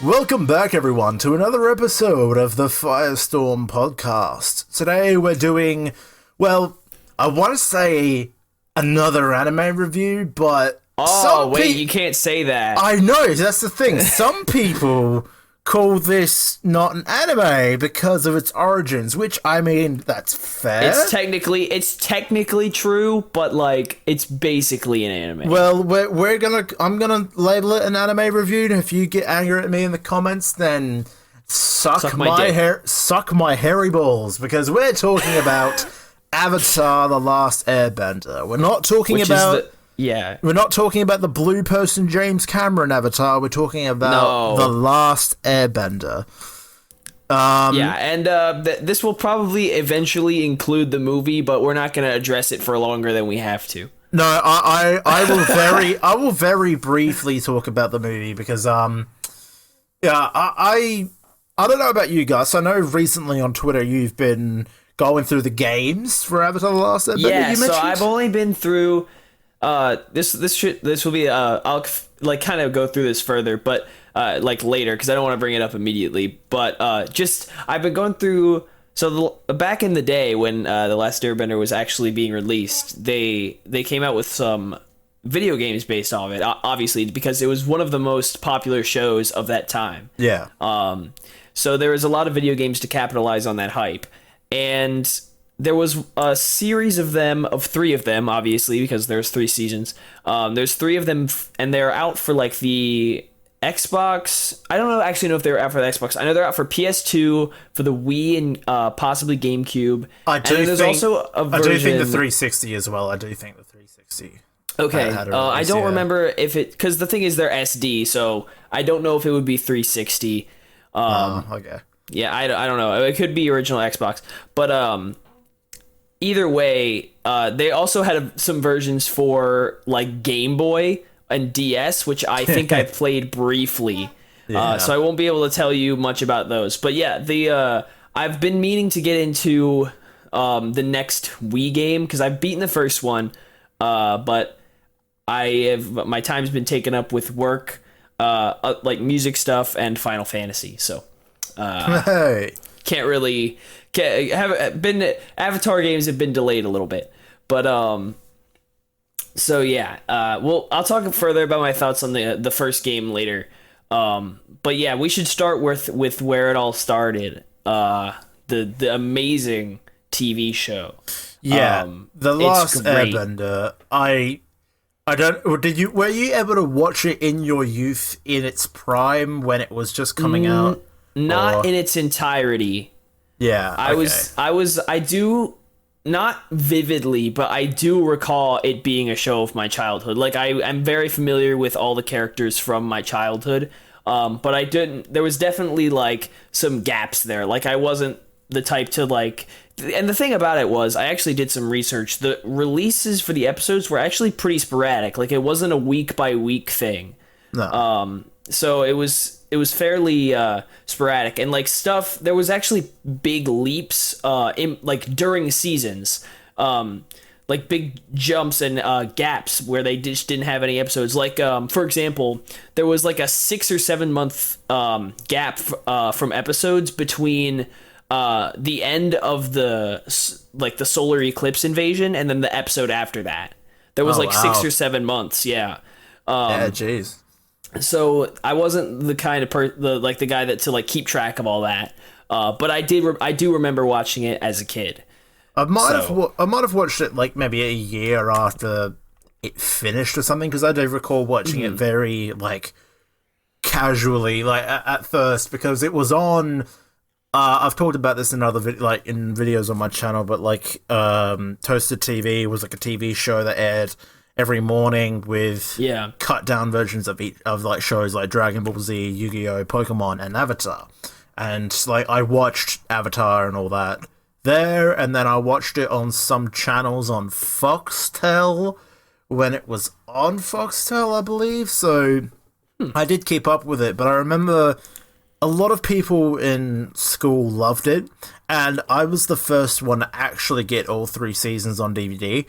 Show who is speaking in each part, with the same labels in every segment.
Speaker 1: Welcome back, everyone, to another episode of the FireStorm podcast. Today we're doing, well, I want to say another anime review, but
Speaker 2: you can't say that.
Speaker 1: I know, that's the thing. Some people call this not an anime because of its origins, which, I mean, that's fair.
Speaker 2: It's technically true, but like it's basically an anime.
Speaker 1: Well, I'm gonna label it an anime review, and if you get angry at me in the comments, then suck my hairy balls, because we're talking about Avatar: The Last Airbender. We're not talking We're not talking about the blue person James Cameron Avatar. We're talking about The Last Airbender.
Speaker 2: This will probably eventually include the movie, but we're not going to address it for longer than we have to.
Speaker 1: No, I will very briefly talk about the movie because I don't know about you guys. I know recently on Twitter you've been going through the games for Avatar: The Last Airbender.
Speaker 2: Yeah, so I've only been through. This will be I'll like kind of go through this further, but like later, because I don't want to bring it up immediately. But I've been going through. So back in the day when The Last Airbender was actually being released, they came out with some video games based off it, obviously, because it was one of the most popular shows of that time.
Speaker 1: Yeah.
Speaker 2: So there was a lot of video games to capitalize on that hype, and there was a series of three of them, obviously, because there's 3 seasons. There's 3 of them, and they're out for like the Xbox. I don't actually know if they're out for the Xbox. I know they're out for PS2, for the Wii, and possibly GameCube.
Speaker 1: I do think the 360 as well. I do think the 360.
Speaker 2: Okay, I don't remember if it, because the thing is they're SD, so I don't know if it would be 360.
Speaker 1: Okay.
Speaker 2: Yeah, I don't know. It could be original Xbox, but either way, they also had some versions for like Game Boy and DS, which I think I played briefly. Yeah. So I won't be able to tell you much about those. But yeah, I've been meaning to get into the next Wii game because I've beaten the first one, but my time's been taken up with work, like music stuff and Final Fantasy. So Avatar games have been delayed a little bit, but so yeah, I'll talk further about my thoughts on the first game later, but yeah, we should start with where it all started, the amazing TV show.
Speaker 1: The Last Airbender. Were you able to watch it in your youth in its prime when it was just coming out?
Speaker 2: Not in its entirety.
Speaker 1: Yeah,
Speaker 2: I do, not vividly, but I do recall it being a show of my childhood. Like I'm very familiar with all the characters from my childhood, but there was definitely like some gaps there. Like I wasn't the type to like, and the thing about it was I actually did some research. The releases for the episodes were actually pretty sporadic. Like it wasn't a week by week thing.
Speaker 1: No.
Speaker 2: So it was fairly sporadic, and like stuff, there was actually big leaps in like during seasons, like big jumps and gaps where they just didn't have any episodes. Like for example, there was like a 6 or 7 month gap from episodes between the end of the solar eclipse invasion and then the episode after that. There was 6 or 7 months. Yeah.
Speaker 1: Yeah. Jeez.
Speaker 2: So I wasn't the kind of the guy that to like keep track of all that, but I do remember watching it as a kid.
Speaker 1: I might have watched it like maybe a year after it finished or something, because I do recall watching it very like casually, like at first, because it was on. I've talked about this in other in videos on my channel, but like Toasted TV was like a TV show that aired every morning with cut down versions of like shows like Dragon Ball Z, Yu-Gi-Oh, Pokemon, and Avatar. And like I watched Avatar and all that there, and then I watched it on some channels on Foxtel when it was on Foxtel, I believe. So I did keep up with it, but I remember a lot of people in school loved it, and I was the first one to actually get all 3 seasons on DVD.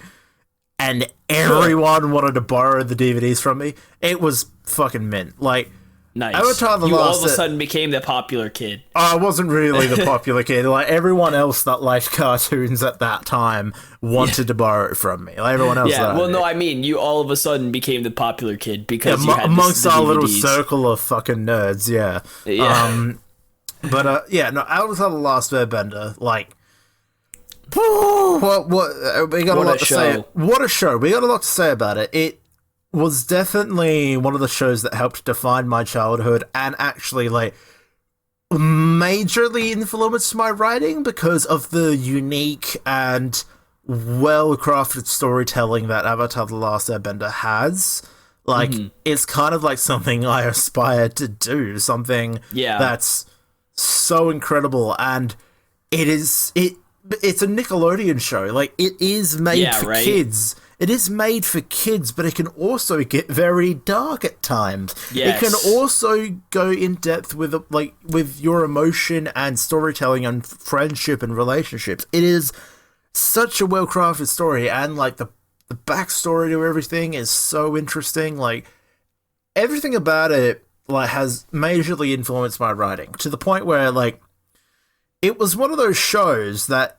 Speaker 1: And everyone wanted to borrow the DVDs from me. It was fucking mint. Like,
Speaker 2: Nice.
Speaker 1: Avatar: The
Speaker 2: You
Speaker 1: Last
Speaker 2: all of a sudden became the popular kid.
Speaker 1: I wasn't really the popular kid. Like, everyone else that liked cartoons at that time wanted to borrow it from me. Like, everyone else.
Speaker 2: Yeah, well, no, I mean, you all of a sudden became the popular kid because you had
Speaker 1: amongst
Speaker 2: the
Speaker 1: our
Speaker 2: DVDs.
Speaker 1: little circle of fucking nerds. Yeah. But no, Avatar: The Last Airbender, like, what we got a lot to say. What a show! We got a lot to say about it. It was definitely one of the shows that helped define my childhood and actually, like, majorly influenced my writing because of the unique and well-crafted storytelling that Avatar: The Last Airbender has. Like, it's kind of like something I aspire to do, something that's so incredible, and it's a Nickelodeon show. Like, it is made for kids. It is made for kids, but it can also get very dark at times. Yes. It can also go in depth with your emotion and storytelling and friendship and relationships. It is such a well-crafted story, and like the backstory to everything is so interesting. Like, everything about it like has majorly influenced my writing to the point where, like, it was one of those shows that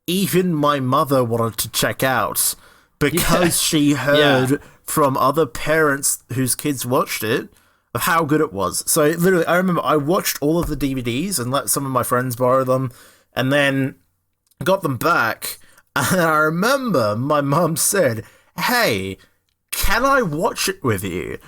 Speaker 1: even my mother wanted to check out because she heard from other parents whose kids watched it of how good it was. So literally, I remember I watched all of the DVDs and let some of my friends borrow them, and then got them back. And I remember my mum said, "Hey, can I watch it with you?"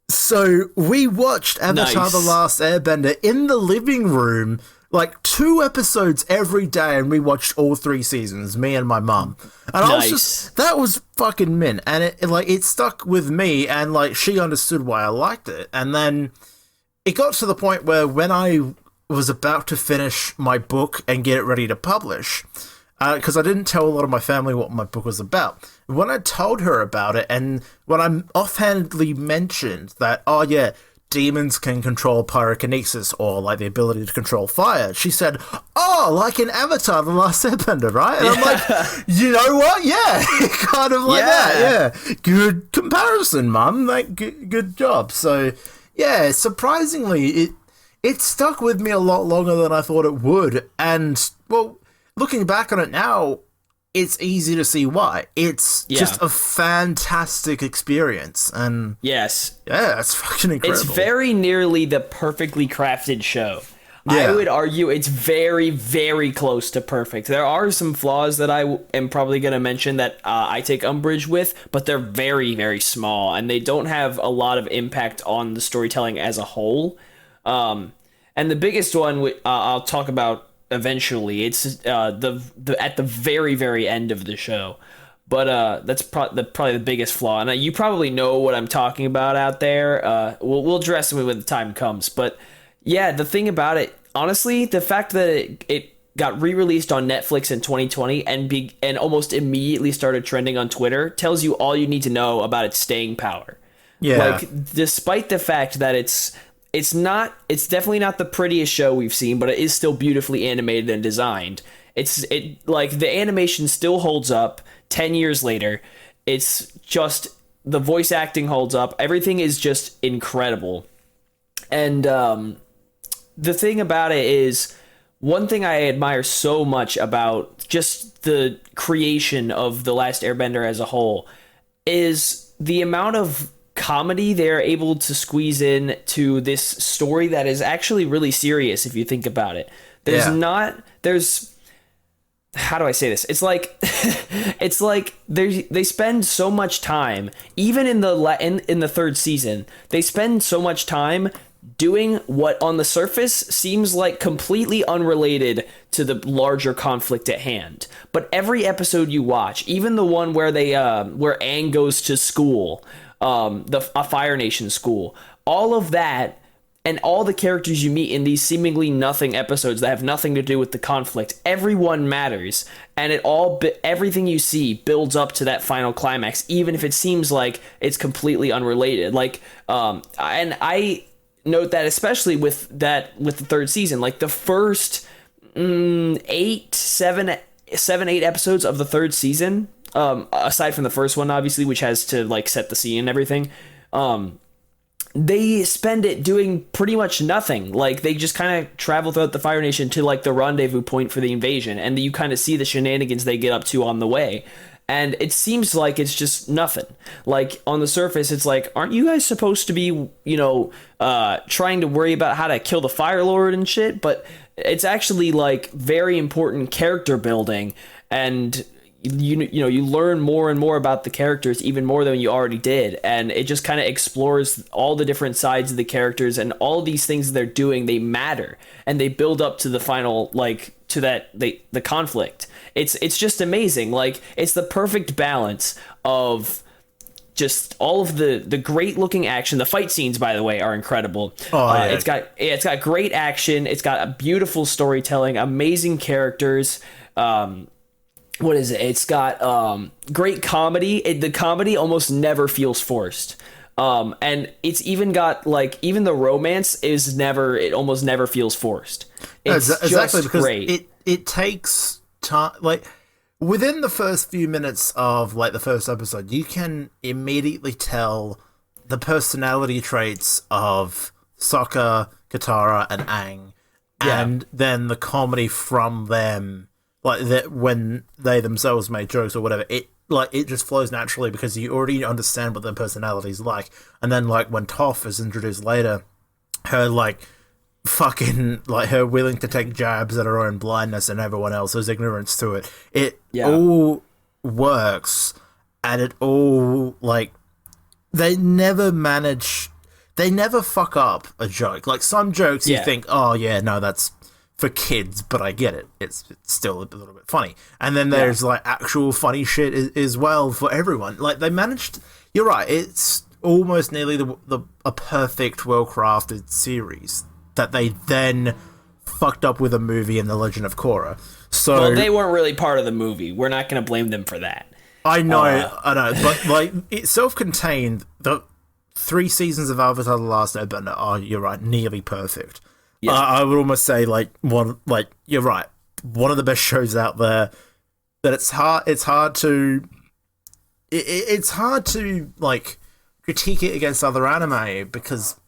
Speaker 1: So we watched Avatar: The Last Airbender in the living room, like 2 episodes every day, and we watched all 3 seasons, me and my mum. And I was that was fucking mint. And it stuck with me, and like she understood why I liked it. And then it got to the point where when I was about to finish my book and get it ready to publish, because I didn't tell a lot of my family what my book was about. When I told her about it, and when I offhandedly mentioned that, oh yeah, demons can control pyrokinesis, or like the ability to control fire, she said, "Oh, like in Avatar: The Last Airbender, right?" And I'm like, you know what? Yeah, kind of like that. Yeah, good comparison, Mum. Like, good job. So, yeah, surprisingly, it stuck with me a lot longer than I thought it would, and well, looking back on it now, it's easy to see why. It's just a fantastic experience, and it's fucking incredible.
Speaker 2: It's very nearly the perfectly crafted show. I would argue it's very, very close to perfect. There are some flaws that I am probably going to mention that I take umbrage with, but they're very, very small, and they don't have a lot of impact on the storytelling as a whole. And the biggest one I'll talk about eventually. It's at the very, very end of the show, but that's probably the biggest flaw, and you probably know what I'm talking about out there. We'll address it when the time comes, but yeah, the thing about it, honestly, the fact that it got re-released on Netflix in 2020 and almost immediately started trending on Twitter tells you all you need to know about its staying power. Like, despite the fact that it's definitely not the prettiest show we've seen, but it is still beautifully animated and designed. Like, the animation still holds up 10 years later. It's just, the voice acting holds up. Everything is just incredible. And the thing about it is, one thing I admire so much about just the creation of The Last Airbender as a whole is the amount of comedy they're able to squeeze in to this story that is actually really serious if you think about it. How do I say this? It's like they spend so much time, even in the 3rd season, they spend so much time doing what on the surface seems like completely unrelated to the larger conflict at hand. But every episode you watch, even the one where where Aang goes to school, a Fire Nation school, all of that, and all the characters you meet in these seemingly nothing episodes that have nothing to do with the conflict, everyone matters, and everything you see builds up to that final climax, even if it seems like it's completely unrelated. Like, and I note that especially with the 3rd season, like the first 7, 8 episodes of the 3rd season, aside from the first one, obviously, which has to like set the scene and everything, they spend it doing pretty much nothing. Like, they just kind of travel throughout the Fire Nation to, like, the rendezvous point for the invasion, and you kind of see the shenanigans they get up to on the way. And it seems like it's just nothing. Like, on the surface, it's like, aren't you guys supposed to be, trying to worry about how to kill the Fire Lord and shit? But it's actually, like, very important character building, and you learn more and more about the characters, even more than you already did, and it just kind of explores all the different sides of the characters, and all of these things they're doing, they matter, and they build up to the final, like, to the conflict. It's just amazing. Like, it's the perfect balance of just all of the great looking action. The fight scenes, by the way, are incredible. Yeah. It's got great action. It's got a beautiful storytelling, amazing characters. What is it? It's got great comedy. The comedy almost never feels forced. And it's even got, like, even the romance it almost never feels forced. It's
Speaker 1: exactly,
Speaker 2: just
Speaker 1: because
Speaker 2: great.
Speaker 1: It takes time. Like, within the first few minutes of, like, the first episode, you can immediately tell the personality traits of Sokka, Katara, and Aang, and then the comedy from them. Like, that when they themselves make jokes or whatever, it just flows naturally because you already understand what their personality's like. And then, like, when Toph is introduced later, her, like, fucking, like, her willing to take jabs at her own blindness and everyone else's ignorance to it, all works, and it all, like, they never fuck up a joke. Like, some jokes you think, oh yeah, no, that's for kids, but I get it. It's still a little bit funny. And then there's like actual funny shit as well for everyone. Like, they managed. You're right. It's almost nearly a perfect, well-crafted series that they then fucked up with a movie in The Legend of Korra. So,
Speaker 2: well, they weren't really part of the movie. We're not going to blame them for that.
Speaker 1: I know, but, like, it's self-contained. The 3 seasons of Avatar: The Last Airbender are, you're right, nearly perfect. Yeah. I would almost say, like, you're right, one of the best shows out there. That it's hard to like critique it against other anime because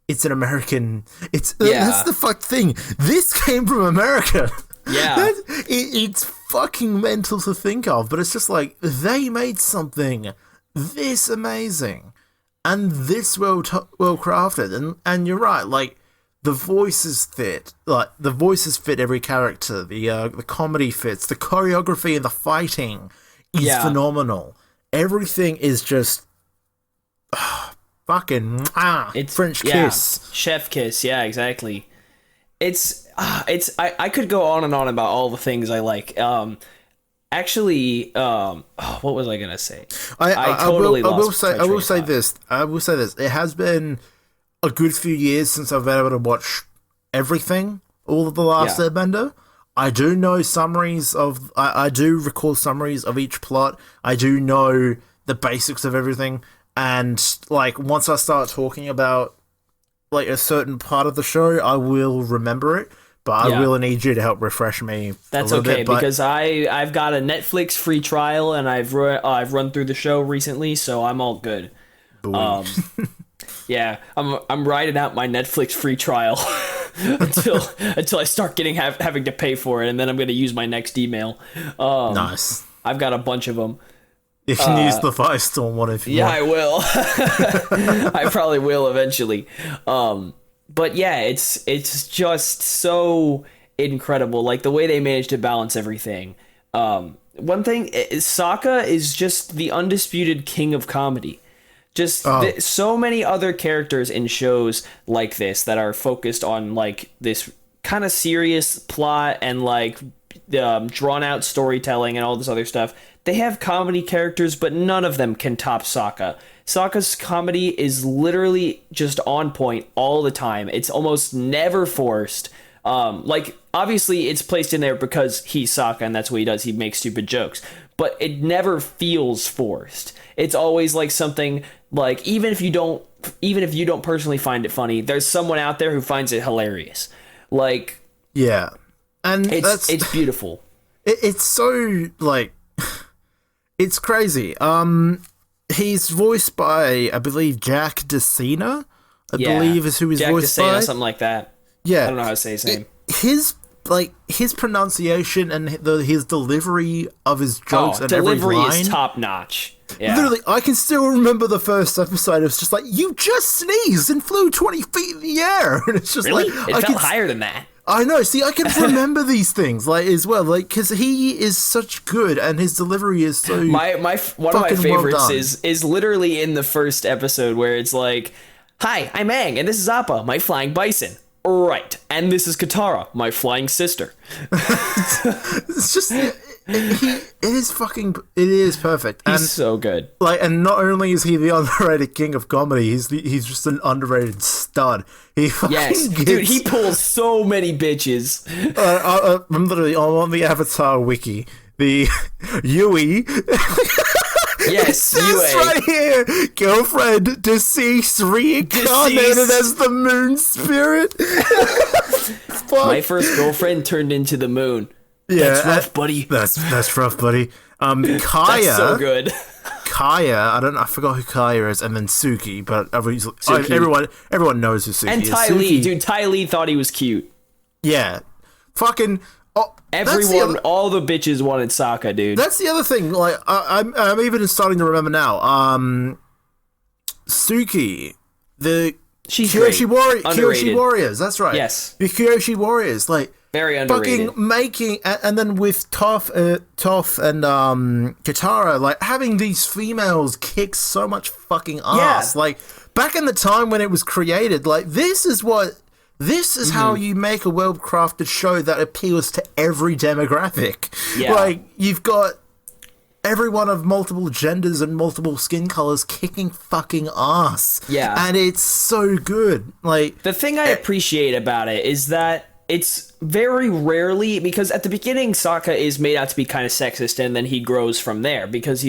Speaker 1: it's an American. That's the fucked thing. This came from America.
Speaker 2: Yeah,
Speaker 1: it's fucking mental to think of, but it's just like they made something this amazing and this well crafted, and you're right, like. The voices fit. Like, the voices fit every character. The comedy fits. The choreography and the fighting is phenomenal. Everything is just fucking it's French kiss.
Speaker 2: Chef kiss. Yeah, exactly. I could go on and on about all the things I like. Actually, what was I gonna say? I will say this. It has been a good few years since I've been able to watch everything, all of The Last Airbender. I do know summaries of... I do recall summaries of each plot. I do know the basics of everything. And, like, once I start talking about, like, a certain part of the show, I will remember it. But I will need you to help refresh me. That's okay, because I've got a Netflix free trial, and I've run through the show recently, so I'm all good. Yeah, I'm riding out my Netflix free trial until I start having to pay for it, and then I'm going to use my next email.
Speaker 1: Nice.
Speaker 2: I've got a bunch of them.
Speaker 1: You can use the FireStorm one if you want.
Speaker 2: I will. I probably will eventually. But yeah, it's just so incredible, like the way they managed to balance everything. One thing is Sokka is just the undisputed king of comedy. Just so many other characters in shows like this that are focused on like this kind of serious plot and like drawn out storytelling and all this other stuff. They have comedy characters, but none of them can top Sokka. Sokka's comedy is literally just on point all the time. It's almost never forced. Like, obviously it's placed in there because he's Sokka and that's what he does. He makes stupid jokes, but it never feels forced. It's always like something like, even if you don't personally find it funny, there's someone out there who finds it hilarious. Like,
Speaker 1: yeah, and
Speaker 2: it's beautiful.
Speaker 1: It's so like, it's crazy. he's voiced by, I believe, Jack DeCina. I believe is who he's
Speaker 2: Jack
Speaker 1: voiced
Speaker 2: DeCina,
Speaker 1: by.
Speaker 2: something like that.
Speaker 1: Yeah,
Speaker 2: I don't know how to say his name.
Speaker 1: His pronunciation and his delivery of his jokes and
Speaker 2: delivery
Speaker 1: every line
Speaker 2: is top notch. Yeah.
Speaker 1: Literally, I can still remember the first episode. It's just like, you just sneezed and flew 20 feet in the air. And it's just
Speaker 2: Really?
Speaker 1: like...
Speaker 2: It felt higher than that.
Speaker 1: I know. See, I can remember these things, like, as well. Like, because he is such good and his delivery is so
Speaker 2: One of my favorites
Speaker 1: well
Speaker 2: is literally in the first episode where it's like, "Hi, I'm Aang, and this is Appa, my flying bison." Right. And this is Katara, my flying sister.
Speaker 1: It's just... it is perfect.
Speaker 2: He's so good.
Speaker 1: Like, and not only is he the underrated king of comedy, he's just an underrated stud.
Speaker 2: Dude, he pulls so many bitches.
Speaker 1: I'm literally on the Avatar wiki. The Yui.
Speaker 2: Yes,
Speaker 1: Yui. Right here, girlfriend deceased, reincarnated as the moon spirit.
Speaker 2: My first girlfriend turned into the moon.
Speaker 1: Yeah,
Speaker 2: that's rough, buddy.
Speaker 1: That's rough, buddy. Kaya.
Speaker 2: That's so good.
Speaker 1: Kaya, I forgot who Kaya is, and then Suki, but everyone knows who Suki is.
Speaker 2: And Ty Lee, dude, Ty Lee thought he was cute.
Speaker 1: Yeah, fucking.
Speaker 2: Everyone, all the bitches wanted Sokka, dude.
Speaker 1: That's the other thing. Like, I'm even starting to remember now. Suki, the Kyoshi Warriors. That's right.
Speaker 2: Yes,
Speaker 1: the Kyoshi Warriors, like.
Speaker 2: Very underrated.
Speaker 1: Fucking making, and then with Toph and Katara, like, having these females kick so much fucking ass. Yeah. Like, back in the time when it was created, like, this is how you make a well-crafted show that appeals to every demographic. Yeah. Like, you've got everyone of multiple genders and multiple skin colors kicking fucking ass. Yeah. And it's so good. Like,
Speaker 2: the thing I appreciate about it is that it's very rarely, because at the beginning Sokka is made out to be kind of sexist, and then he grows from there because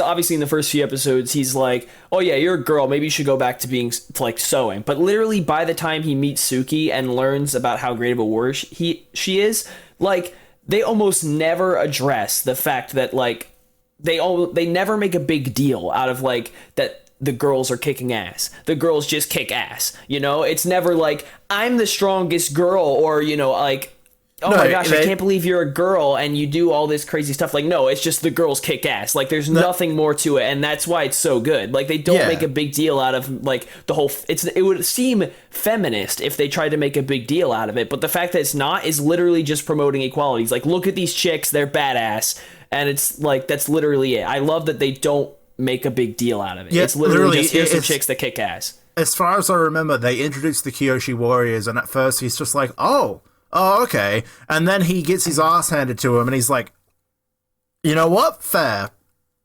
Speaker 2: obviously in the first few episodes he's like, oh yeah, you're a girl, maybe you should go back to being like sewing. But literally by the time he meets Suki and learns about how great of a warrior she is, like, they almost never address the fact that, like, they never make a big deal out of, like, that the girls are kicking ass. The girls just kick ass. You know, it's never like, I'm the strongest girl, or, you know, like, oh my gosh, I can't believe you're a girl and you do all this crazy stuff. Like, no, it's just the girls kick ass. Like, there's nothing more to it, and that's why it's so good. Like, they don't make a big deal out of, like, the whole... It would seem feminist if they tried to make a big deal out of it, but the fact that it's not is literally just promoting equality. It's like, look at these chicks, they're badass, and it's like, that's literally it. I love that they don't make a big deal out of it. Yeah, it's literally just, here's some chicks that kick ass.
Speaker 1: As far as I remember, they introduced the Kyoshi Warriors, and at first he's just like, oh, okay. And then he gets his ass handed to him, and he's like, you know what? Fair.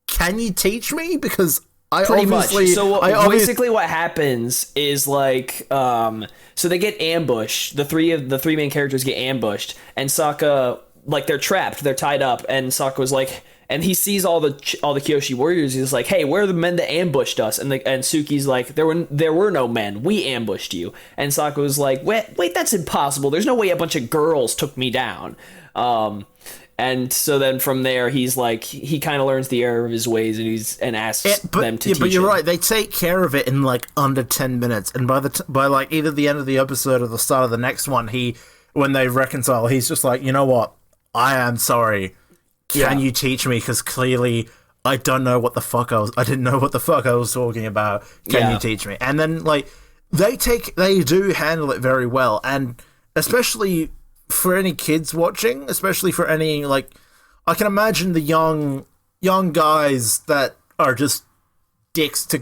Speaker 1: Can you teach me? Because
Speaker 2: Pretty much. So basically what happens is, like, so they get ambushed. The three main characters get ambushed, and Sokka, like, they're trapped, they're tied up, and Sokka was like, and he sees all the Kyoshi warriors. He's like, "Hey, where are the men that ambushed us?" And Suki's like, "There were no men. We ambushed you." And Sokka was like, "Wait, that's impossible. There's no way a bunch of girls took me down." And so then from there, he's like, he kind of learns the error of his ways, and asks them to teach him. But
Speaker 1: you're right. They take care of it in, like, under 10 minutes, and by like either the end of the episode or the start of the next one, when they reconcile, he's just like, you know what? I am sorry. Can you teach me? Because clearly I don't know what the fuck I didn't know what the fuck I was talking about. Can you teach me? And then, like, they do handle it very well. And especially for any kids watching, especially for any, like, I can imagine the young guys that are just dicks to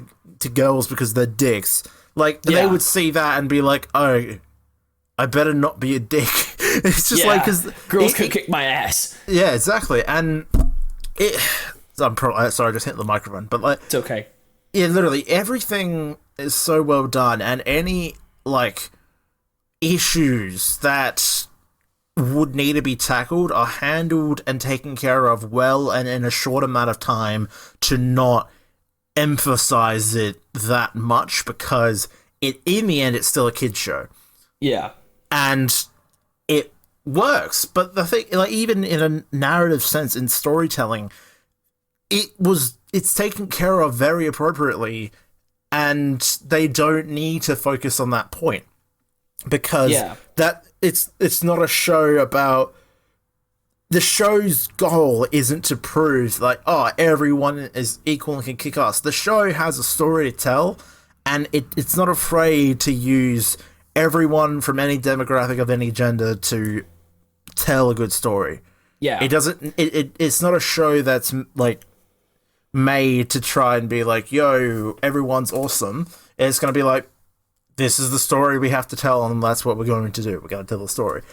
Speaker 1: girls because they're dicks. Like, they would see that and be like, oh, I better not be a dick. It's just like, because
Speaker 2: girls could kick my ass.
Speaker 1: Yeah, exactly. And I'm sorry, I just hit the microphone, but, like,
Speaker 2: it's okay.
Speaker 1: Yeah, literally everything is so well done, and any, like, issues that would need to be tackled are handled and taken care of well and in a short amount of time to not emphasize it that much, because in the end it's still a kid's show.
Speaker 2: Yeah.
Speaker 1: And it works, but the thing, like, even in a narrative sense, in storytelling, it was it's taken care of very appropriately, and they don't need to focus on that point because that it's not a show about. The show's goal isn't to prove like, oh, everyone is equal and can kick ass. The show has a story to tell, and it's not afraid to use everyone from any demographic of any gender to tell a good story.
Speaker 2: Yeah,
Speaker 1: it doesn't. It's not a show that's like made to try and be like, yo, everyone's awesome. It's going to be like, this is the story we have to tell, and that's what we're going to do. We're going to tell the story.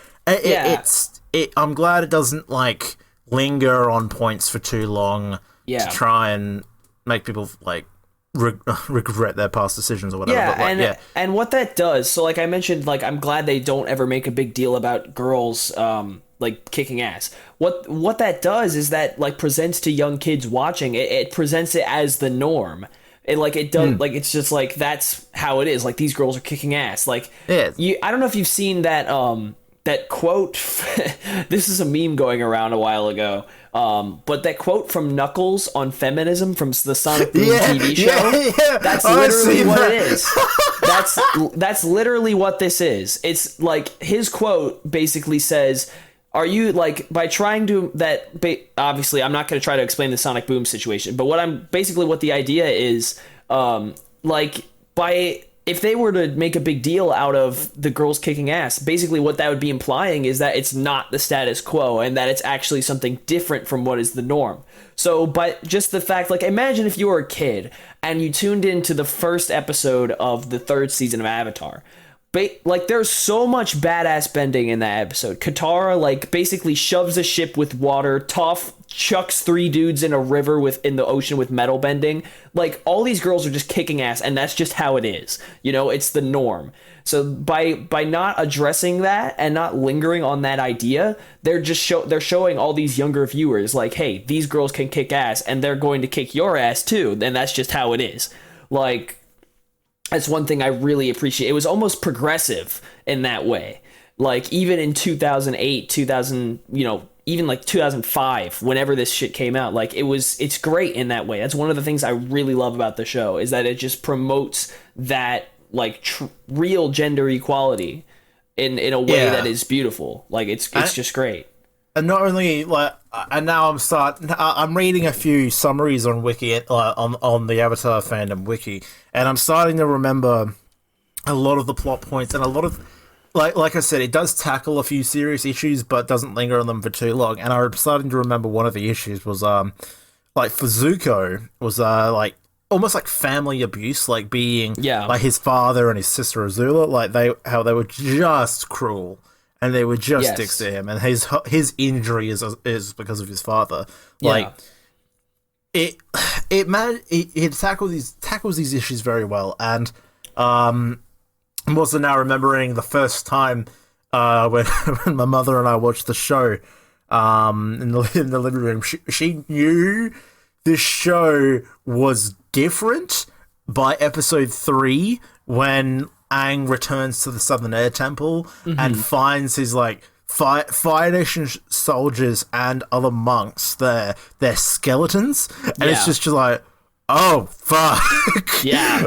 Speaker 1: I'm glad it doesn't like linger on points for too long to try and make people like regret their past decisions or whatever.
Speaker 2: And what that does, so like I mentioned, like I'm glad they don't ever make a big deal about girls like kicking ass. What that does is that like presents to young kids watching it presents it as the norm. It does like it's just like that's how it is. Like these girls are kicking ass. Like I don't know if you've seen that that quote. This is a meme going around a while ago. But that quote from Knuckles on feminism from the Sonic Boom TV show. That's literally what it is. That's literally what this is. It's like his quote basically says, are you like by trying to obviously I'm not going to try to explain the Sonic Boom situation, but what the idea is like by if they were to make a big deal out of the girls kicking ass, basically what that would be implying is that it's not the status quo and that it's actually something different from what is the norm. So, but just the fact, like, imagine if you were a kid and you tuned into the first episode of the third season of Avatar. Like, there's so much badass bending in that episode. Katara, like, basically shoves a ship with water. Toph chucks 3 dudes in a river in the ocean with metal bending. Like, all these girls are just kicking ass, and that's just how it is. You know, it's the norm. So by not addressing that and not lingering on that idea, they're showing all these younger viewers, like, hey, these girls can kick ass, and they're going to kick your ass, too. And that's just how it is. Like, that's one thing I really appreciate. It was almost progressive in that way. Like, even in 2008, even like 2005, whenever this shit came out, like, it's great in that way. That's one of the things I really love about the show, is that it just promotes that, like, real gender equality in a way that is beautiful. Like, it's just great.
Speaker 1: And not only, like, and now I'm reading a few summaries on Wiki, on the Avatar fandom Wiki, and I'm starting to remember a lot of the plot points and a lot of, like I said, it does tackle a few serious issues, but doesn't linger on them for too long. And I'm starting to remember one of the issues was, like, for Zuko, was, like, almost like family abuse, like being, like, his father and his sister Azula, like, how they were just cruel. And they were just dicks to him, and his injury is because of his father. Like, it tackles these issues very well, and I'm also now remembering the first time when my mother and I watched the show in the living room. She knew this show was different by episode 3 when Aang returns to the Southern Air Temple and finds his, like, Fire Nation soldiers and other monks their skeletons, and it's just like, oh fuck,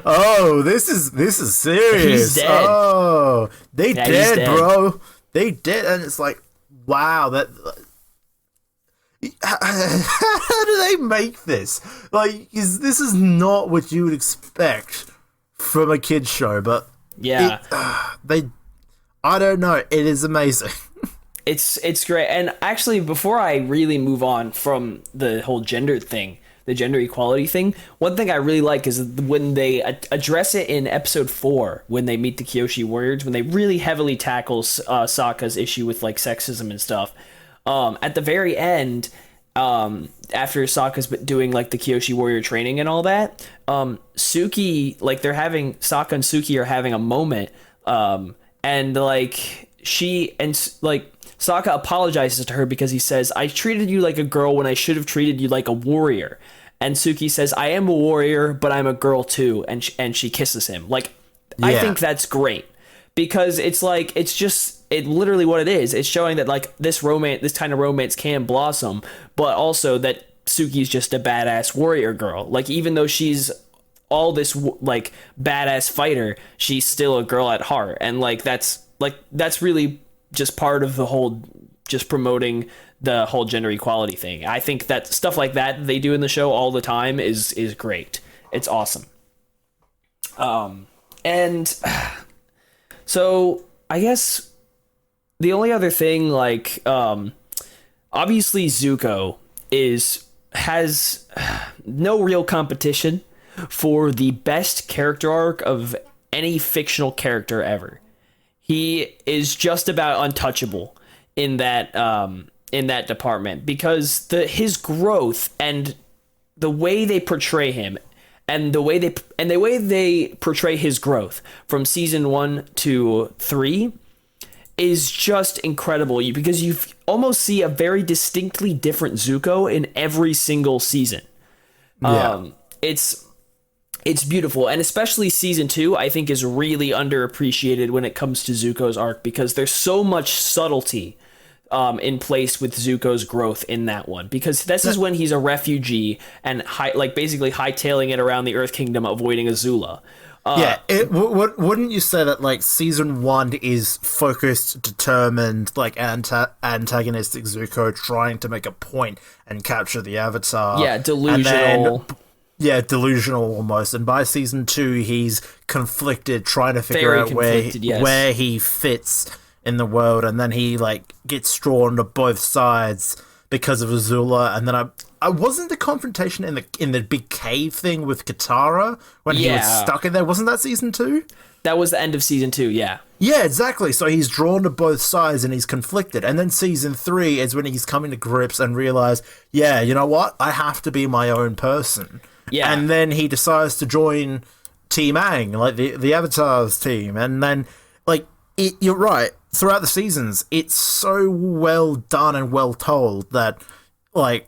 Speaker 1: oh this is serious.
Speaker 2: He's dead.
Speaker 1: Oh, they dead, bro. They dead, and it's like, wow, that. How do they make this? Like, this is not what you would expect from a kids show, but. I don't know. It is amazing.
Speaker 2: It's great. And actually, before I really move on from the whole gender thing, the gender equality thing, one thing I really like is when they address it in episode 4, when they meet the Kyoshi warriors, when they really heavily tackle Sokka's issue with, like, sexism and stuff. At the very end, after Sokka's doing, like, the Kyoshi warrior training and all that, Suki, like, Sokka and Suki are having a moment, and, like, Sokka apologizes to her because he says, I treated you like a girl when I should have treated you like a warrior. And Suki says, I am a warrior, but I'm a girl too, and she kisses him. Like, I think that's great, because it's like, it's literally what it is. It's showing that, like, this kind of romance can blossom, but also that Suki's just a badass warrior girl. Like, even though she's all this like badass fighter, she's still a girl at heart. And that's really just part of the whole, just promoting the whole gender equality thing. I think that stuff like that they do in the show all the time is great. It's awesome. And so I guess the only other thing, like, obviously Zuko has no real competition for the best character arc of any fictional character ever. He is just about untouchable in that department, because his growth and the way they portray him, and the way they portray his growth from season 1 to 3 is just incredible, because you almost see a very distinctly different Zuko in every single season.
Speaker 1: Yeah.
Speaker 2: It's beautiful, and especially season 2, I think, is really underappreciated when it comes to Zuko's arc, because there's so much subtlety in place with Zuko's growth in that one, because this is when he's a refugee and basically hightailing it around the Earth Kingdom, avoiding Azula.
Speaker 1: Wouldn't you say that, like, season 1 is focused, determined, like, antagonistic Zuko trying to make a point and capture the Avatar?
Speaker 2: Yeah, delusional.
Speaker 1: Delusional almost. And by season 2, he's conflicted, trying to figure out where he fits in the world, and then he, like, gets drawn to both sides because of Azula. And then I wasn't the confrontation in the big cave thing with Katara when he was stuck in there. Wasn't that season 2?
Speaker 2: That was the end of season 2, yeah.
Speaker 1: Yeah, exactly. So he's drawn to both sides and he's conflicted. And then season 3 is when he's coming to grips and realize, yeah, you know what? I have to be my own person. Yeah. And then he decides to join Team Aang, like the Avatar's team. And then, like, you're right. Throughout the seasons, it's so well done and well told that, like,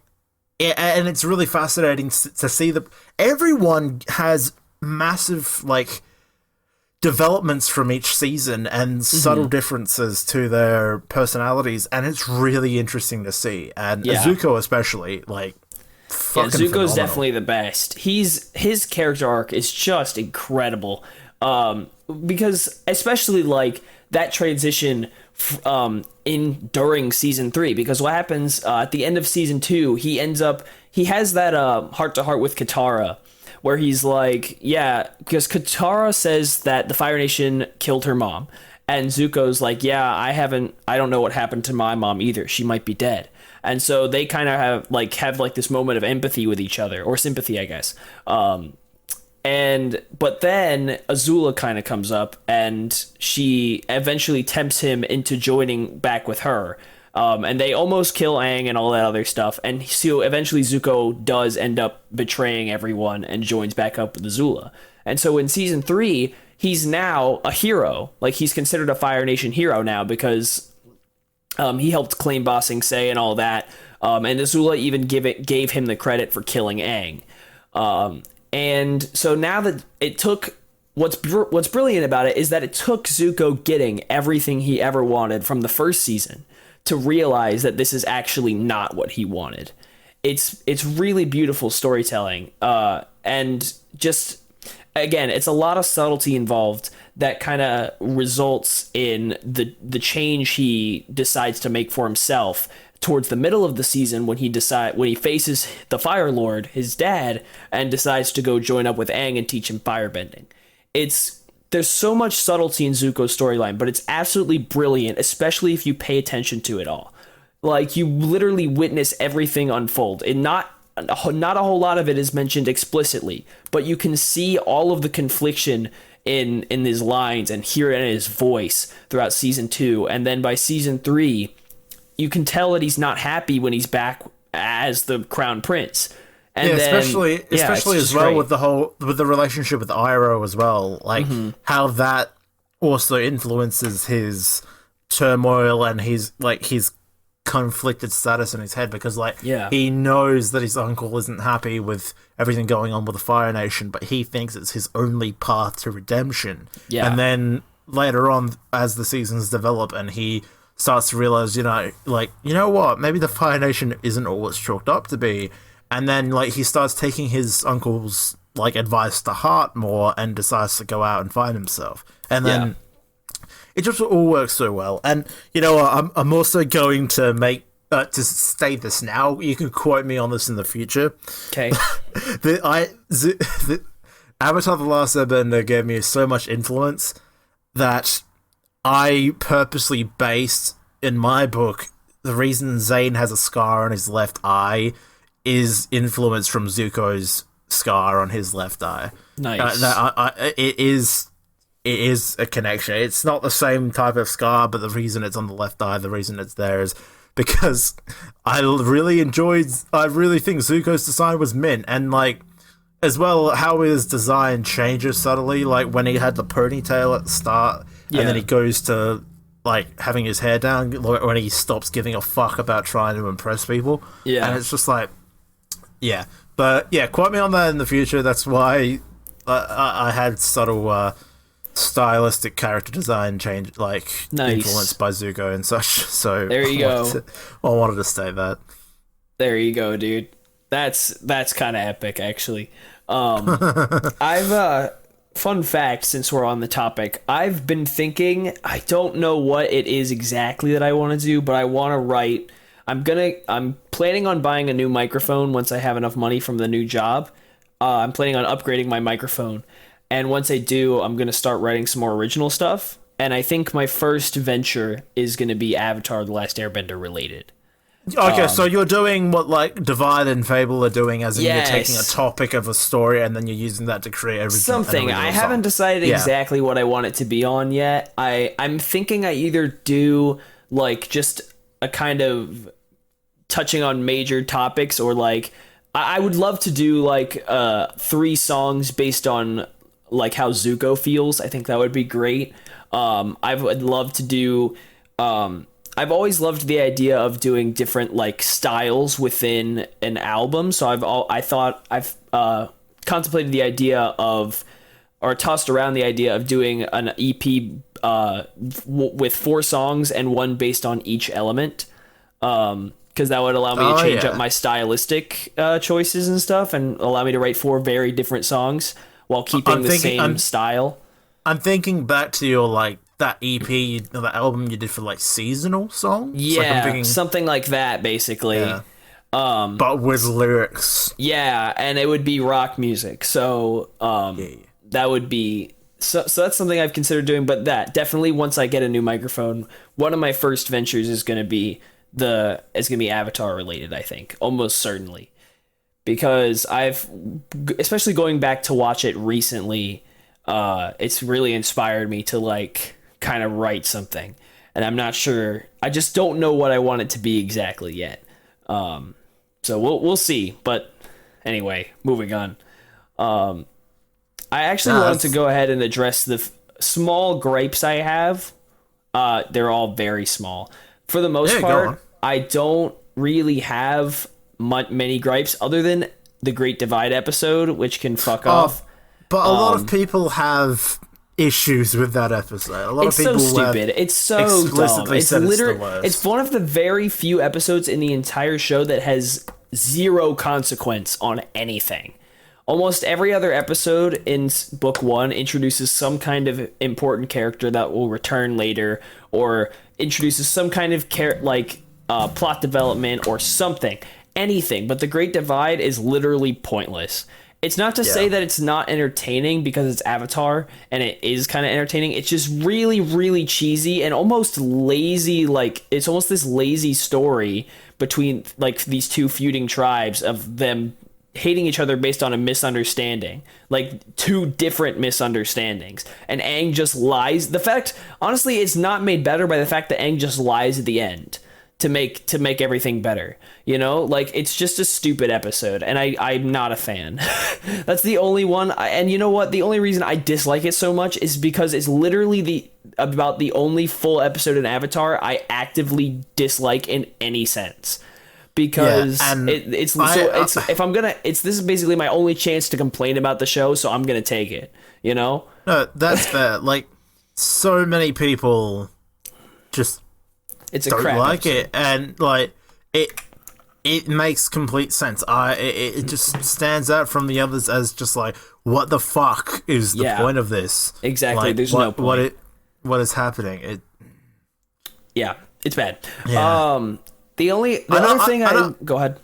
Speaker 1: and it's really fascinating to see that everyone has massive, like, developments from each season and subtle differences to their personalities, and it's really interesting to see. And Zuko especially, like, fucking
Speaker 2: Zuko's
Speaker 1: phenomenal.
Speaker 2: Definitely the best. His character arc is just incredible, because especially, like, that transition during season 3, because what happens at the end of season 2, he has that heart-to-heart with Katara, where he's like, because Katara says that the Fire Nation killed her mom, and Zuko's like, I don't know what happened to my mom either, she might be dead. And so they kind of have this moment of empathy with each other, or sympathy, I guess. But then Azula kind of comes up, and she eventually tempts him into joining back with her. And they almost kill Aang and all that other stuff. And so eventually Zuko does end up betraying everyone and joins back up with Azula. And so in season 3, he's now a hero. Like, he's considered a Fire Nation hero now, because he helped claim Ba Sing Se and all that. And Azula even gave him the credit for killing Aang. And so now that it took, what's brilliant about it is that it took Zuko getting everything he ever wanted from the first season to realize that this is actually not what he wanted. It's really beautiful storytelling. And just, again, it's a lot of subtlety involved that kind of results in the change he decides to make for himself towards the middle of the season, when he faces the Fire Lord, his dad, and decides to go join up with Aang and teach him firebending. There's so much subtlety in Zuko's storyline, but it's absolutely brilliant, especially if you pay attention to it all. Like, you literally witness everything unfold, and not a whole lot of it is mentioned explicitly, but you can see all of the confliction in his lines and hear it in his voice throughout season 2, and then by season 3, you can tell that he's not happy when he's back as the Crown Prince. And
Speaker 1: especially as well
Speaker 2: great.
Speaker 1: with the relationship with Iroh as well, like how that also influences his turmoil and his conflicted status in his head, because he knows that his uncle isn't happy with everything going on with the Fire Nation, but he thinks it's his only path to redemption. And then later on, as the seasons develop and he starts to realize, you know what, maybe the Fire Nation isn't all it's chalked up to be. and then like he starts taking his uncle's like advice to heart more and decides to go out and find himself, and then it just all works so well. And you know what, I'm also going to make to state this now. You can quote me on this in the future.
Speaker 2: Okay.
Speaker 1: the Avatar: The Last Airbender gave me so much influence that I purposely based in my book the reason Zayn has a scar on his left eye is influenced from Zuko's scar on his left eye.
Speaker 2: Nice.
Speaker 1: It is a connection. It's not the same type of scar, but the reason it's on the left eye, the reason it's there is because I really think Zuko's design was mint, and like as well how his design changes subtly, like when he had the ponytail at the start and then he goes to like having his hair down when he stops giving a fuck about trying to impress people. Yeah. And it's just like, yeah. But yeah, quote me on that in the future. That's why I had subtle stylistic character design change, like influenced by Zuko and such. So
Speaker 2: there you go.
Speaker 1: I wanted to state that.
Speaker 2: There you go, dude. That's kind of epic, actually. I've fun fact, since we're on the topic, I've been thinking, I don't know what it is exactly that I want to do, but I want to write. I'm planning on buying a new microphone once I have enough money from the new job. I'm planning on upgrading my microphone. And once I do, I'm going to start writing some more original stuff. And I think my first venture is going to be Avatar: The Last Airbender related.
Speaker 1: Okay, so you're doing what like Divide and Fable are doing, as in you're taking a topic of a story and then you're using that to create
Speaker 2: something. I haven't decided exactly what I want it to be on yet. I'm thinking I either do like just a kind of touching on major topics, or like I would love to do like 3 songs based on like how Zuko feels. I think that would be great. I would love to do I've always loved the idea of doing different like styles within an album. So I've contemplated the idea of, or tossed around the idea of doing an EP with 4 songs and 1 based on each element. Because that would allow me to change up my stylistic choices and stuff, and allow me to write 4 very different songs while keeping the same style.
Speaker 1: I'm thinking back to your like that EP, that album you did for like seasonal songs.
Speaker 2: Yeah,
Speaker 1: like
Speaker 2: something like that, basically.
Speaker 1: Yeah. But with lyrics.
Speaker 2: Yeah, and it would be rock music. So that would be so that's something I've considered doing. But that definitely, once I get a new microphone, one of my first ventures is going to be Avatar related. I think almost certainly, because especially going back to watch it recently, it's really inspired me to like kind of write something, and I'm not sure. I just don't know what I want it to be exactly yet. So we'll see. But anyway, moving on. I actually wanted to go ahead and address the small gripes I have. They're all very small. For the most part, I don't really have many gripes other than the Great Divide episode, which can fuck off.
Speaker 1: But a lot of people have issues with that episode. A lot of people
Speaker 2: so stupid. It's so dumb. It's literally, it's one of the very few episodes in the entire show that has 0 consequence on anything. Almost every other episode in book 1 introduces some kind of important character that will return later, or introduces some kind of plot development or something, anything. But the Great Divide is literally pointless. It's not to say that it's not entertaining, because it's Avatar and it is kind of entertaining. It's just really, really cheesy and almost lazy. Like, it's almost this lazy story between like these 2 feuding tribes of them hating each other based on a misunderstanding, like 2 different misunderstandings. And Aang just lies. The fact, honestly, it's not made better by the fact that Aang just lies at the end to make everything better, you know? Like, it's just a stupid episode, and I'm not a fan. That's the only one. And you know what? The only reason I dislike it so much is because it's literally about the only full episode in Avatar I actively dislike in any sense. Because this is basically my only chance to complain about the show, so I'm gonna take it, you know?
Speaker 1: No, that's fair. Like, so many people just
Speaker 2: it's a
Speaker 1: don't
Speaker 2: crap
Speaker 1: like
Speaker 2: episode.
Speaker 1: it, and like it it makes complete sense. It just stands out from the others as just like, what the fuck is the point of this?
Speaker 2: Exactly.
Speaker 1: Like,
Speaker 2: There's no point.
Speaker 1: What is happening?
Speaker 2: Yeah, it's bad.
Speaker 1: Yeah.
Speaker 2: The other thing go ahead.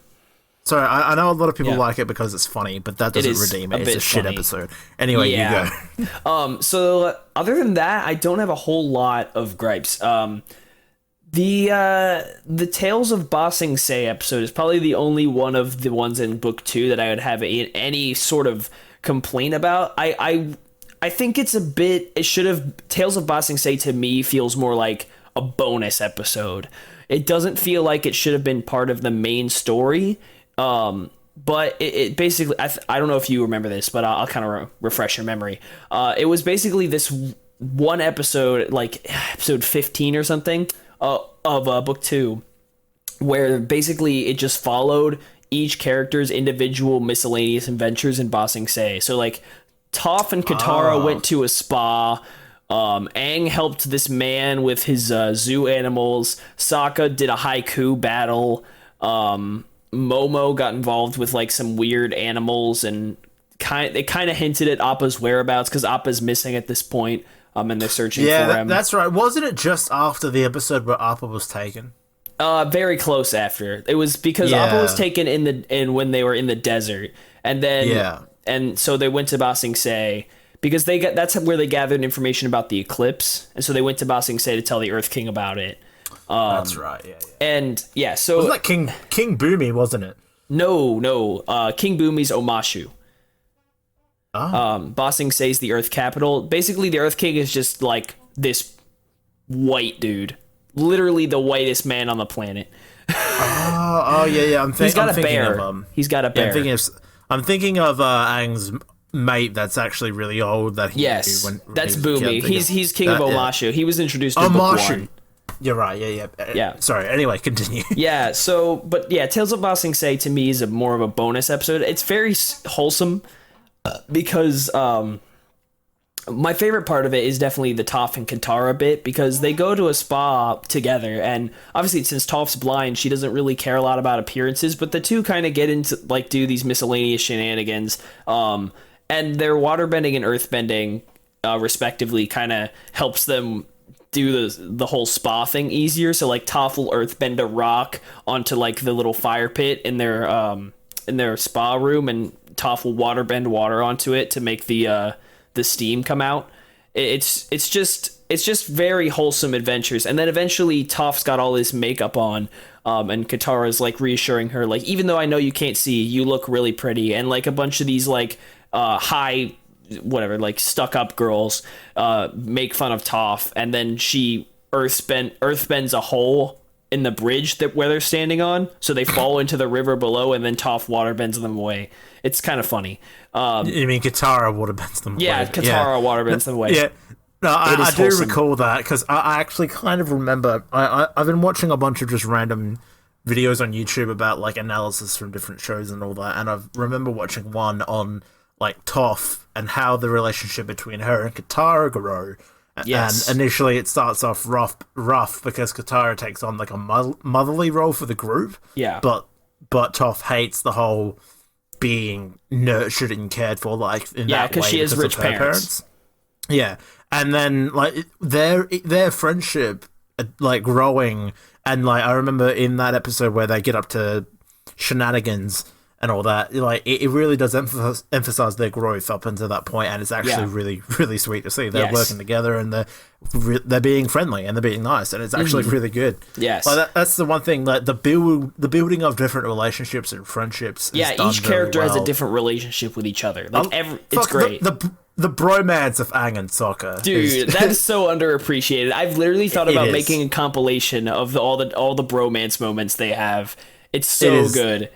Speaker 1: Sorry, I know a lot of people like it because it's funny, but that doesn't redeem it. It's a shit episode. Anyway, you
Speaker 2: go. So other than that, I don't have a whole lot of gripes. The Tales of Ba Sing Se episode is probably the only one of the ones in book 2 that I would have any sort of complaint about. I think it's a bit. It should have. Tales of Ba Sing Se to me feels more like a bonus episode. It doesn't feel like it should have been part of the main story. But it basically, I don't know if you remember this, but I'll kind of refresh your memory. It was basically this one episode, like episode 15 or something, of book 2, where basically it just followed each character's individual miscellaneous adventures in Ba Sing Se. So like Toph and Katara went to a spa. Aang helped this man with his zoo animals. Sokka did a haiku battle. Momo got involved with like some weird animals, and they kind of hinted at Appa's whereabouts because Appa's missing at this point. And they're searching for him.
Speaker 1: That's right. Wasn't it just after the episode where Appa was taken?
Speaker 2: Very close after. It was because Appa was taken in when they were in the desert, and then and so they went to Ba Sing Se because that's where they gathered information about the eclipse, and so they went to Ba Sing Se to tell the Earth King about it.
Speaker 1: That's right. Yeah.
Speaker 2: And so
Speaker 1: wasn't that King Boomy, wasn't it?
Speaker 2: No. King Boomy's Omashu. Ba Sing Se is the Earth capital. Basically, the Earth King is just like this white dude, literally the whitest man on the planet.
Speaker 1: Yeah.
Speaker 2: He's got a bear. He's got a bear.
Speaker 1: I'm thinking of Aang's mate that's actually really old. That he
Speaker 2: that's Boomy. He's King of Omashu. He was introduced in book 1.
Speaker 1: You're right, yeah. Sorry, anyway, continue.
Speaker 2: Tales of Ba Sing Se to me is more of a bonus episode. It's very wholesome because my favorite part of it is definitely the Toph and Katara bit, because they go to a spa together, and obviously since Toph's blind, she doesn't really care a lot about appearances, but the two kind of get into, like, do these miscellaneous shenanigans, and their waterbending and earthbending, respectively, kind of helps them do the whole spa thing easier. So like Toph will earthbend a rock onto like the little fire pit in their spa room, and Toph will waterbend water onto it to make the steam come out. It's just very wholesome adventures. And then eventually Toph's got all this makeup on, and Katara's like reassuring her, like, even though I know you can't see, you look really pretty. And like a bunch of these like like stuck up girls make fun of Toph, and then she earthbends a hole in the bridge where they're standing on, so they fall into the river below, and then Toph waterbends them away. It's kind of funny.
Speaker 1: You mean Katara waterbends them away?
Speaker 2: Yeah, Katara waterbends them away.
Speaker 1: Yeah. No, I do recall that, because I actually kind of remember. I've been watching a bunch of just random videos on YouTube about like analysis from different shows and all that, and I remember watching one on like Toph and how the relationship between her and Katara grow.
Speaker 2: Yes.
Speaker 1: And initially it starts off rough because Katara takes on like a motherly role for the group.
Speaker 2: Yeah.
Speaker 1: But Toph hates the whole being nurtured and cared for, like, in that way.
Speaker 2: Because she has rich parents.
Speaker 1: Yeah. And then like their friendship like growing, and like I remember in that episode where they get up to shenanigans and all that, like it really does emphasize their growth up until that point, and it's actually really, really sweet to see. They're working together, and they're being friendly, and they're being nice, and it's actually really good.
Speaker 2: Yes,
Speaker 1: like that's the one thing. Like the building of different relationships and friendships.
Speaker 2: Yeah, each character has a different relationship with each other. Like it's great.
Speaker 1: The bromance of Aang and Sokka,
Speaker 2: dude, that's so underappreciated. I've literally thought about making a compilation of all the bromance moments they have. It's so good.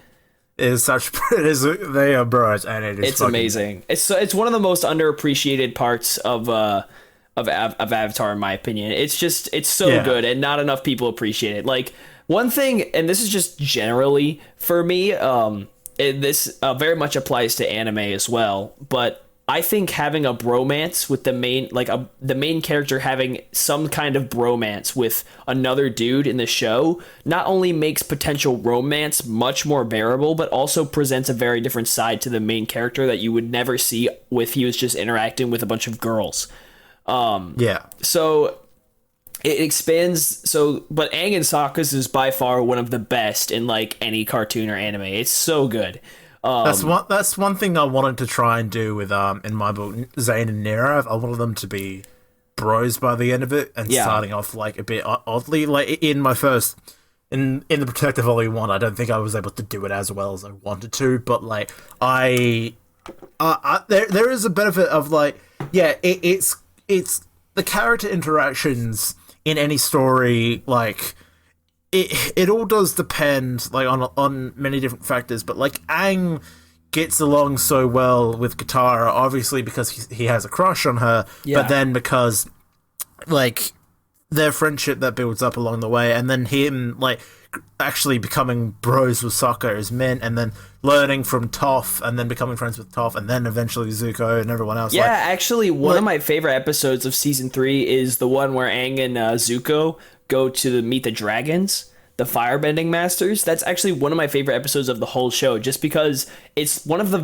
Speaker 1: They are bros, and it's
Speaker 2: amazing. It's one of the most underappreciated parts of Avatar, in my opinion. It's so good, and not enough people appreciate it. Like, one thing, and this is just generally for me, this very much applies to anime as well, but I think having a bromance with the main character having some kind of bromance with another dude in the show not only makes potential romance much more bearable, but also presents a very different side to the main character that you would never see if he was just interacting with a bunch of girls. So it expands. But Aang and Sokka's is by far one of the best in like any cartoon or anime. It's so good.
Speaker 1: That's one thing I wanted to try and do with in my book, Zayn and Nera. I wanted them to be bros by the end of it, and starting off like a bit oddly. Like in my first in the Protective Volume 1, I don't think I was able to do it as well as I wanted to, but like there is a benefit of like it's the character interactions in any story, like. It all does depend like on many different factors, but like Aang gets along so well with Katara, obviously because he has a crush on her, but then because like their friendship that builds up along the way, and then him like actually becoming bros with Sokka is meant, and then learning from Toph, and then becoming friends with Toph, and then eventually Zuko and everyone else.
Speaker 2: Yeah, actually, one of my favorite episodes of season 3 is the one where Aang and Zuko go to meet the dragons, the firebending masters. That's actually one of my favorite episodes of the whole show, just because it's one of the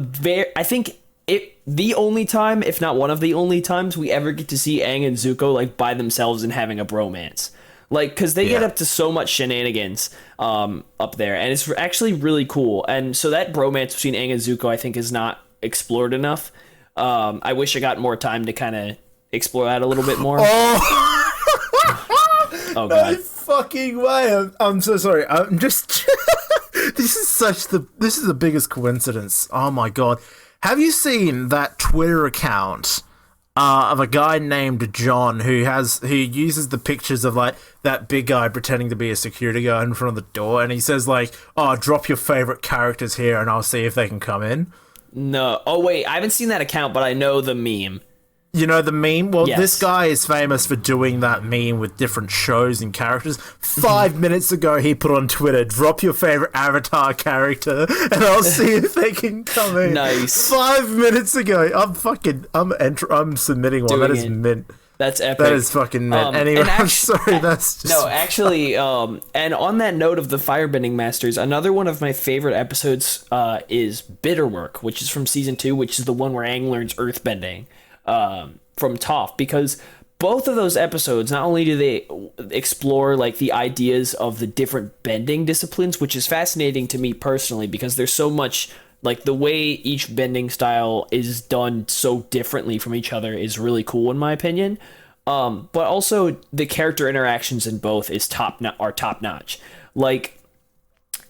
Speaker 2: the only time, if not one of the only times, we ever get to see Aang and Zuko like by themselves and having a bromance. Like, because they get up to so much shenanigans up there, and it's actually really cool. And so that bromance between Aang and Zuko, I think, is not explored enough. I wish I got more time to kind of explore that a little bit more. Oh god!
Speaker 1: No fucking way! I'm so sorry. I'm just. This is the biggest coincidence. Oh my god! Have you seen that Twitter account of a guy named John who uses the pictures of like that big guy pretending to be a security guard in front of the door, and he says like, "Oh, drop your favorite characters here, and I'll see if they can come in."
Speaker 2: No. Oh wait, I haven't seen that account, but I know the meme.
Speaker 1: You know the meme? Well,
Speaker 2: yes.
Speaker 1: This guy is famous for doing that meme with different shows and characters. 5 minutes ago, he put on Twitter, drop your favorite Avatar character, and I'll see if they can come in.
Speaker 2: Nice.
Speaker 1: 5 minutes ago. I'm submitting one. That is mint.
Speaker 2: That's epic.
Speaker 1: That is fucking mint. Anyway, I'm sorry, that's just...
Speaker 2: No, actually, and on that note of the Firebending Masters, another one of my favorite episodes is Bitterwork, which is from Season 2, which is the one where Aang learns earthbending. From Toph, because both of those episodes, not only do they explore like the ideas of the different bending disciplines, which is fascinating to me personally, because there's so much like the way each bending style is done so differently from each other is really cool in my opinion. But also the character interactions in both are top notch. Like,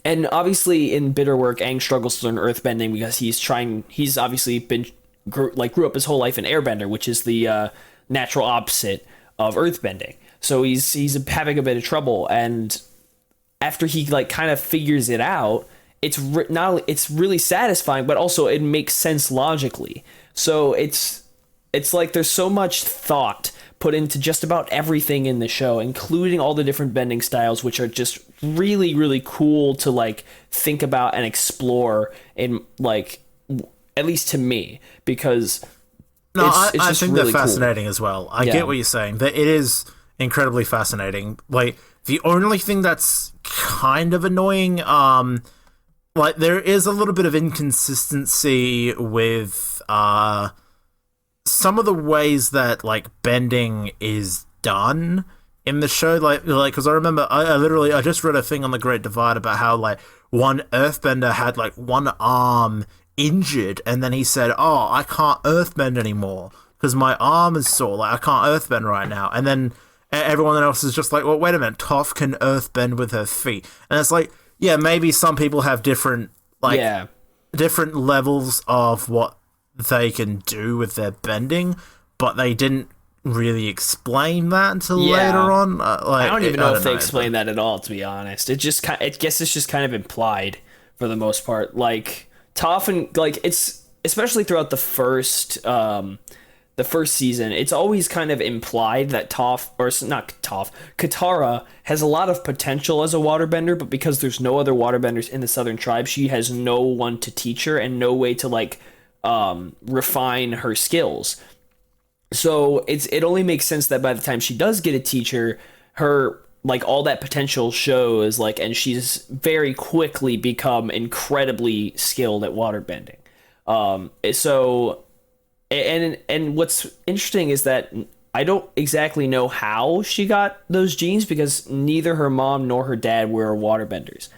Speaker 2: and obviously in Bitterwork, Aang struggles to learn earthbending because he's obviously grew up his whole life in Airbender, which is the natural opposite of earthbending. So he's having a bit of trouble, and after he like kind of figures it out, it's really satisfying, but also it makes sense logically. So it's like there's so much thought put into just about everything in the show, including all the different bending styles, which are just really, really cool to like think about and explore in like, at least to me, because I think really they're fascinating
Speaker 1: cool. As well. I get what you're saying. That it is incredibly fascinating. Like, the only thing that's kind of annoying, like, there is a little bit of inconsistency with some of the ways that like bending is done in the show. Like, because I remember I just read a thing on The Great Divide about how like one earthbender had like one arm injured, and then he said, "Oh, I can't earthbend anymore because my arm is sore. Like, I can't earthbend right now." And then everyone else is just like, "Well, wait a minute. Toph can earthbend with her feet." And it's like, yeah, maybe some people have different levels of what they can do with their bending, but they didn't really explain that until later on.
Speaker 2: I don't even know if they explained that at all, to be honest. It guess it's just kind of implied for the most part. Like, Toph and like it's especially throughout the first season, it's always kind of implied that Katara has a lot of potential as a waterbender, but because there's no other waterbenders in the Southern Tribe, she has no one to teach her and no way to like refine her skills. So it only makes sense that by the time she does get a teacher, her like all that potential shows, like, and she's very quickly become incredibly skilled at waterbending. So and what's interesting is that I don't exactly know how she got those genes, because neither her mom nor her dad were waterbenders.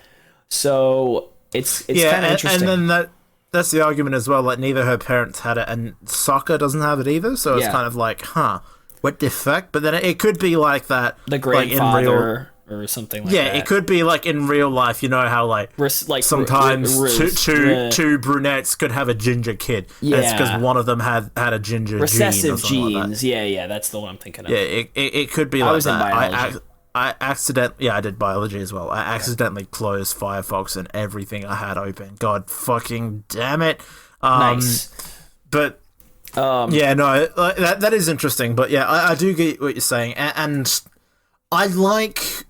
Speaker 2: So it's kind of interesting.
Speaker 1: And then that's the argument as well. Like, neither her parents had it, and Sokka doesn't have it either. So it's kind of like, what the fuck? But then it could be like that,
Speaker 2: the grandfather, like, in real, or something like that.
Speaker 1: Yeah, it could be like in real life. You know how like sometimes two brunettes could have a ginger kid. Yeah, it's because one of them had a ginger
Speaker 2: recessive
Speaker 1: gene or
Speaker 2: genes.
Speaker 1: Like
Speaker 2: yeah, that's the one I'm thinking of.
Speaker 1: Yeah, it could be. I was in biology. I I did biology as well. I accidentally closed Firefox and everything I had open. God fucking damn it.
Speaker 2: Nice.
Speaker 1: But yeah, no, that is interesting. But yeah, I do get what you're saying, and I like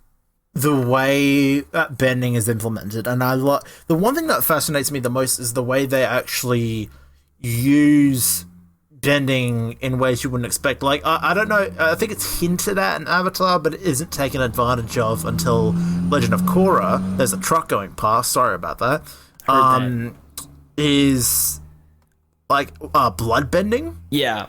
Speaker 1: the way that bending is implemented, and I like the one thing that fascinates me the most is the way they actually use bending in ways you wouldn't expect. Like, I don't know, I think it's hinted at in Avatar, but it isn't taken advantage of until Legend of Korra. There's a truck going past, sorry about that. Is like blood bending.
Speaker 2: Yeah.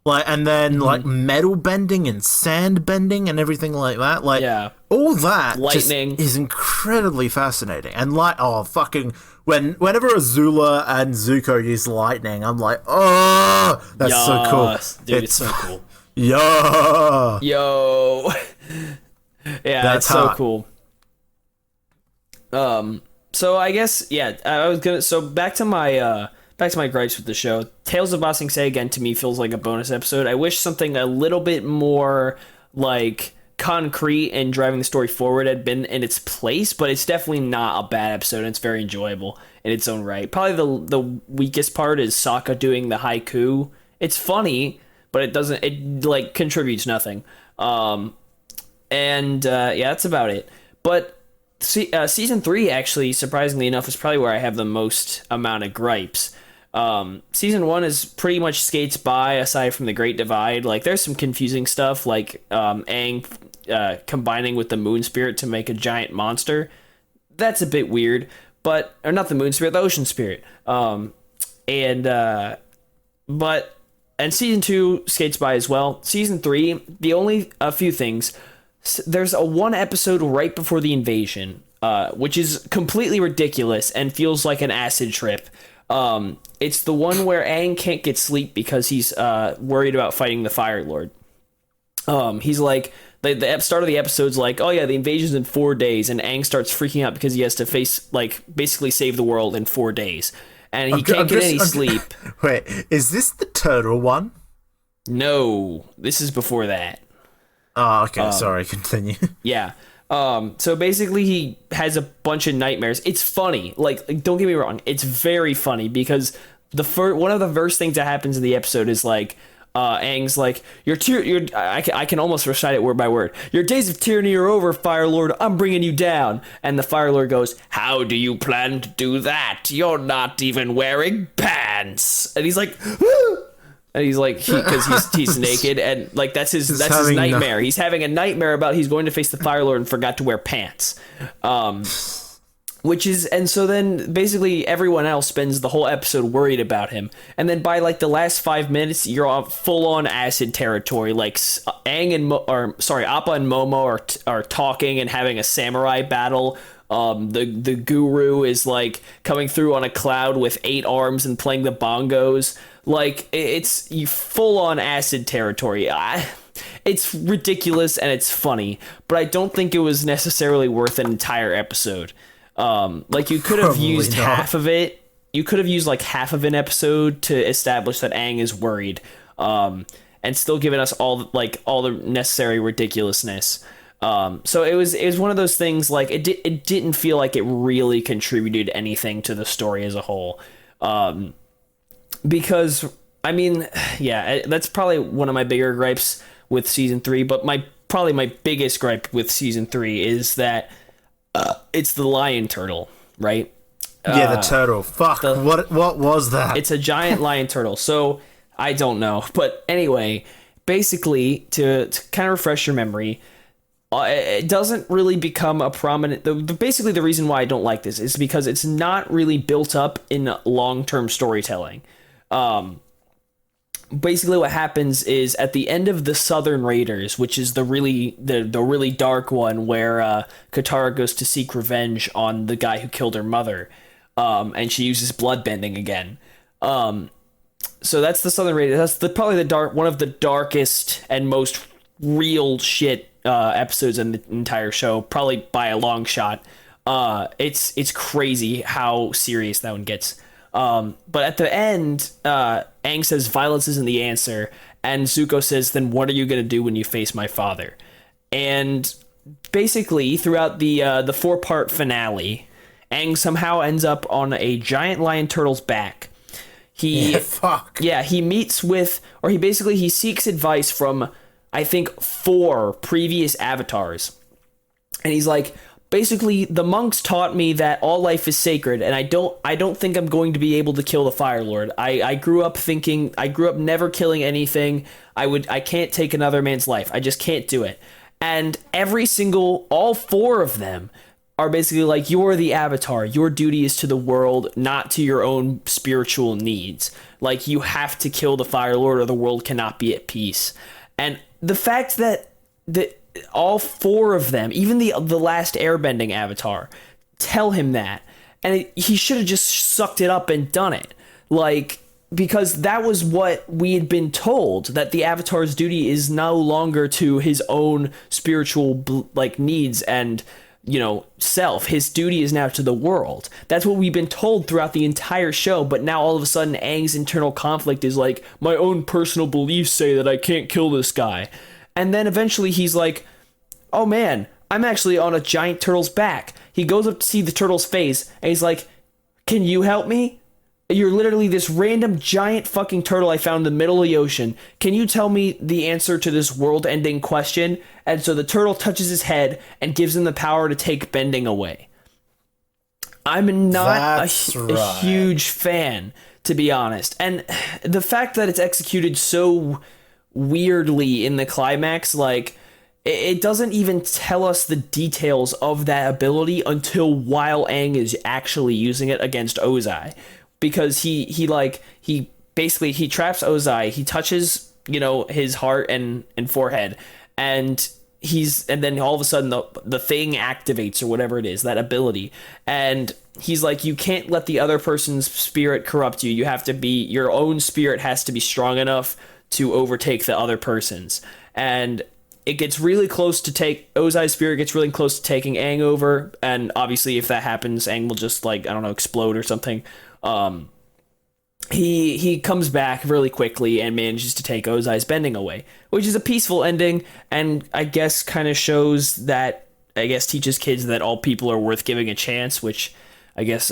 Speaker 1: Like, and then like metal bending and sand bending and everything like that. Like, all that lightning is incredibly fascinating. And like, whenever Azula and Zuko use lightning, I'm like, oh, that's so cool.
Speaker 2: Dude, it's so cool.
Speaker 1: Yo.
Speaker 2: Yeah, that's so cool. So I guess, I was gonna, so back to my gripes with the show. Tales of Ba Sing Se, again, to me feels like a bonus episode. I wish something a little bit more like concrete and driving the story forward had been in its place, but it's definitely not a bad episode, and it's very enjoyable in its own right. Probably the weakest part is Sokka doing the haiku. It's funny, but it like contributes nothing. That's about it. But season 3, actually, surprisingly enough, is probably where I have the most amount of gripes. Season 1 is pretty much skates by, aside from the Great Divide. Like, there's some confusing stuff, like Aang combining with the Moon Spirit to make a giant monster. That's a bit weird, or not the Moon Spirit, the Ocean Spirit. And season 2 skates by as well. Season 3, a few things. There's a one episode right before the invasion, which is completely ridiculous and feels like an acid trip. It's the one where Aang can't get sleep because he's worried about fighting the Fire Lord. He's like, the start of the episode's like, oh yeah, the invasion's in 4 days, and Aang starts freaking out because he has to face, like, basically save the world in 4 days, and he can't get any sleep.
Speaker 1: Wait, is this the turtle one?
Speaker 2: No, this is before that.
Speaker 1: Oh, okay, sorry, continue.
Speaker 2: Yeah. So basically he has a bunch of nightmares. It's funny. Like don't get me wrong, it's very funny, because one of the first things that happens in the episode is like, Aang's like, I can almost recite it word by word. Your days of tyranny are over, Fire Lord. I'm bringing you down. And the Fire Lord goes, how do you plan to do that? You're not even wearing pants. And he's like, woo! And he's like, because he's naked, and like that's his nightmare. He's having a nightmare about he's going to face the Fire Lord and forgot to wear pants. And so then basically everyone else spends the whole episode worried about him, and then by like the last 5 minutes, you're on full on acid territory. Like Appa and Momo are talking and having a samurai battle. The guru is like coming through on a cloud with 8 arms and playing the bongos. Like, it's full on acid territory. It's ridiculous and it's funny, but I don't think it was necessarily worth an entire episode. Like, you could have used half of it. You could have used like half of an episode to establish that Aang is worried, and still given us all the necessary ridiculousness. So it was one of those things, like it didn't feel like it really contributed anything to the story as a whole. Because I mean, that's probably one of my bigger gripes with season 3, but my biggest gripe with season 3 is that it's the lion turtle, right?
Speaker 1: Yeah, the turtle. Fuck. What was that?
Speaker 2: It's a giant lion turtle. So I don't know, but anyway, basically to kind of refresh your memory, it doesn't really become a prominent. Basically, the reason why I don't like this is because it's not really built up in long-term storytelling. Basically, what happens is at the end of the Southern Raiders, which is the really dark one where Katara goes to seek revenge on the guy who killed her mother, and she uses bloodbending again. So that's the Southern Raiders. That's probably one of the darkest and most real shit episodes in the entire show, probably by a long shot. It's crazy how serious that one gets. But at the end, Aang says violence isn't the answer, and Zuko says, then what are you going to do when you face my father? And basically, throughout the 4-part finale, Aang somehow ends up on a giant lion turtle's back. He meets with, or he seeks advice from, I think, 4 previous avatars. And he's like, basically, the monks taught me that all life is sacred, and I don't think I'm going to be able to kill the Fire Lord. I grew up never killing anything. I can't take another man's life. I just can't do it. And all 4 of them are basically like, you're the avatar. Your duty is to the world, not to your own spiritual needs. Like, you have to kill the Fire Lord or the world cannot be at peace. And the fact that all 4 of them, even the last airbending avatar, tell him that, and he should have just sucked it up and done it, like, because that was what we had been told, that the avatar's duty is no longer to his own spiritual needs and self. His duty is now to the world. That's what we've been told throughout the entire show. But now all of a sudden Aang's internal conflict is like, my own personal beliefs say that I can't kill this guy. And then eventually he's like, oh man, I'm actually on a giant turtle's back. He goes up to see the turtle's face, and he's like, can you help me? You're literally this random giant fucking turtle I found in the middle of the ocean. Can you tell me the answer to this world-ending question? And so the turtle touches his head and gives him the power to take bending away. I'm not a huge fan, to be honest. And the fact that it's executed so weirdly in the climax, like, it doesn't even tell us the details of that ability until while Aang is actually using it against Ozai, because he basically traps Ozai, he touches his heart and forehead, and then all of a sudden the thing activates, or whatever it is, that ability, and he's like, you can't let the other person's spirit corrupt you. Your own spirit has to be strong enough to overtake the other person's. And it gets really close to Ozai's spirit gets really close to taking Aang over, and obviously if that happens, Aang will just explode or something. He comes back really quickly and manages to take Ozai's bending away, which is a peaceful ending, and I guess kind of shows that, teaches kids that all people are worth giving a chance, which I guess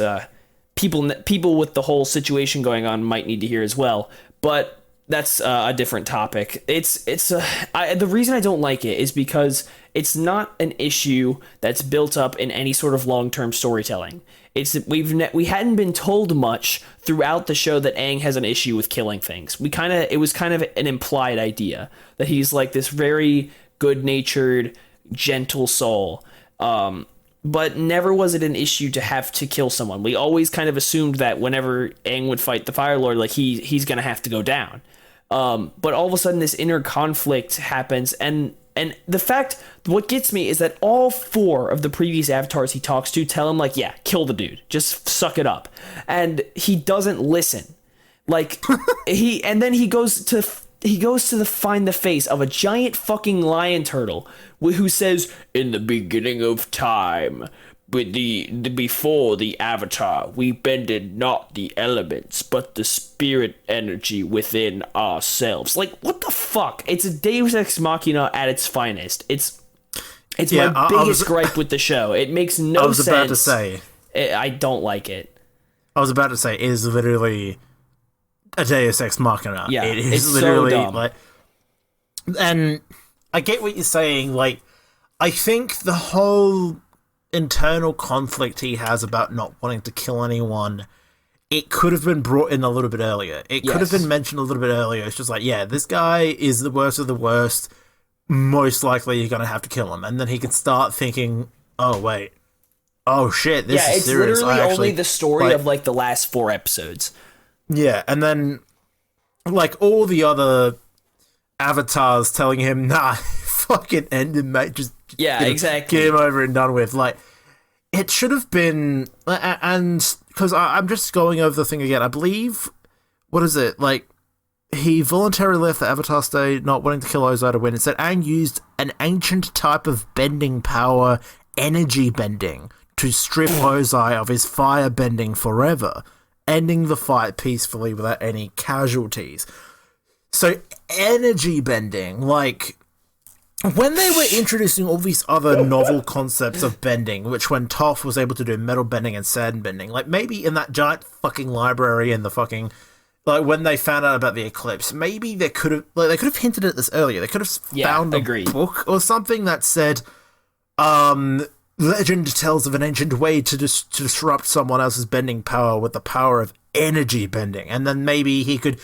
Speaker 2: people with the whole situation going on might need to hear as well. But that's a different topic. The reason I don't like it is because it's not an issue that's built up in any sort of long-term storytelling. We hadn't been told much throughout the show that Aang has an issue with killing things. It was kind of an implied idea that he's like this very good-natured, gentle soul. But never was it an issue to have to kill someone. We always kind of assumed that whenever Aang would fight the Fire Lord, like he's gonna have to go down. But all of a sudden this inner conflict happens, and what gets me is that all 4 of the previous avatars he talks to tell him, like, yeah, kill the dude, just suck it up, and he doesn't listen. Like, and then he goes to find the face of a giant fucking lion turtle who says, in the beginning of time, before the avatar, we bended not the elements, but the spirit energy within ourselves. Like, what the fuck? It's a Deus Ex Machina at its finest. It's my biggest gripe with the show. It makes no sense. I was about to say, I don't like it.
Speaker 1: I was about to say, it is literally a Deus Ex Machina.
Speaker 2: Yeah,
Speaker 1: it is
Speaker 2: it's
Speaker 1: literally
Speaker 2: so dumb.
Speaker 1: And I get what you're saying. Like, I think the whole internal conflict he has about not wanting to kill anyone, it could have been brought in a little bit earlier. It could have been mentioned a little bit earlier. It's just like, yeah, this guy is the worst of the worst. Most likely you're going to have to kill him. And then he can start thinking, oh, wait. Oh, shit, this is serious.
Speaker 2: It's literally only the story of, like, the last 4 episodes. Yeah,
Speaker 1: and then, like, all the other avatars telling him, nah, fucking end him, mate. Just
Speaker 2: exactly.
Speaker 1: Get him over and done with. Like, it should have been, and because I'm just going over the thing again. I believe, what is it? Like, he voluntarily left the Avatar state, not wanting to kill Ozai to win. Instead, Aang used an ancient type of bending power, energy bending, to strip Ozai of his fire bending forever, ending the fight peacefully without any casualties. So, energy bending, like, when they were introducing all these other novel concepts of bending, which when Toph was able to do metal bending and sand bending, like, maybe in that giant fucking library in the fucking, like, when they found out about the eclipse, maybe they could have hinted at this earlier. They could have found a book or something that said, legend tells of an ancient way to disrupt someone else's bending power with the power of energy bending, and then maybe he could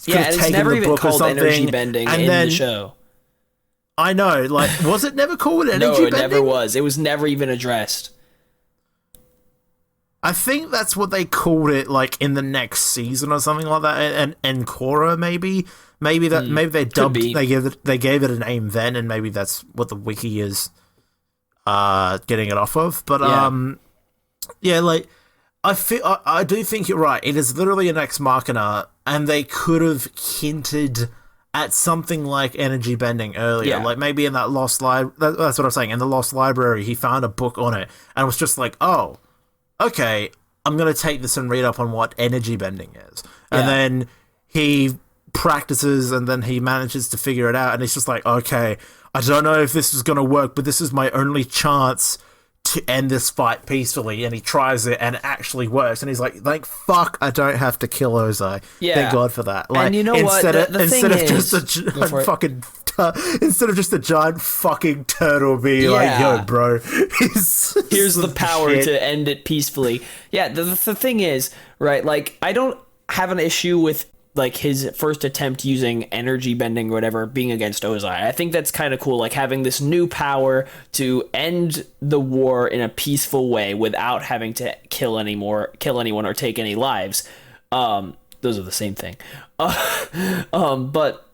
Speaker 1: have
Speaker 2: it's
Speaker 1: taken
Speaker 2: never
Speaker 1: the
Speaker 2: even
Speaker 1: book
Speaker 2: called
Speaker 1: or something,
Speaker 2: energy bending in the show.
Speaker 1: I know, like, was it never called energy bending?
Speaker 2: No, it never was. It was never even addressed.
Speaker 1: I think that's what they called it, like, in the next season or something like that, and Korra maybe they dubbed, they gave it a name then, and maybe that's what the wiki is getting it off of. But like, I do think you're right. It is literally an ex machina, and they could have hinted at something like energy bending earlier. Like, maybe in that lost that's what I'm saying. In the lost library, he found a book on it and was just like, oh, okay, I'm going to take this and read up on what energy bending is. And then he practices, and then he manages to figure it out, and he's just like, okay, I don't know if this is going to work, but this is my only chance to end this fight peacefully. And he tries it, and it actually works. And he's like, thank fuck, I don't have to kill Ozai. Thank God for that. Like,
Speaker 2: and you know instead
Speaker 1: of just a giant fucking turtle being like, yo, bro,
Speaker 2: here's the power to end it peacefully. Yeah, the thing is, right, like, I don't have an issue with, like, his first attempt using energy bending or whatever being against Ozai. I think that's kind of cool, like, having this new power to end the war in a peaceful way without having to kill anyone or take any lives. Those are the same thing. But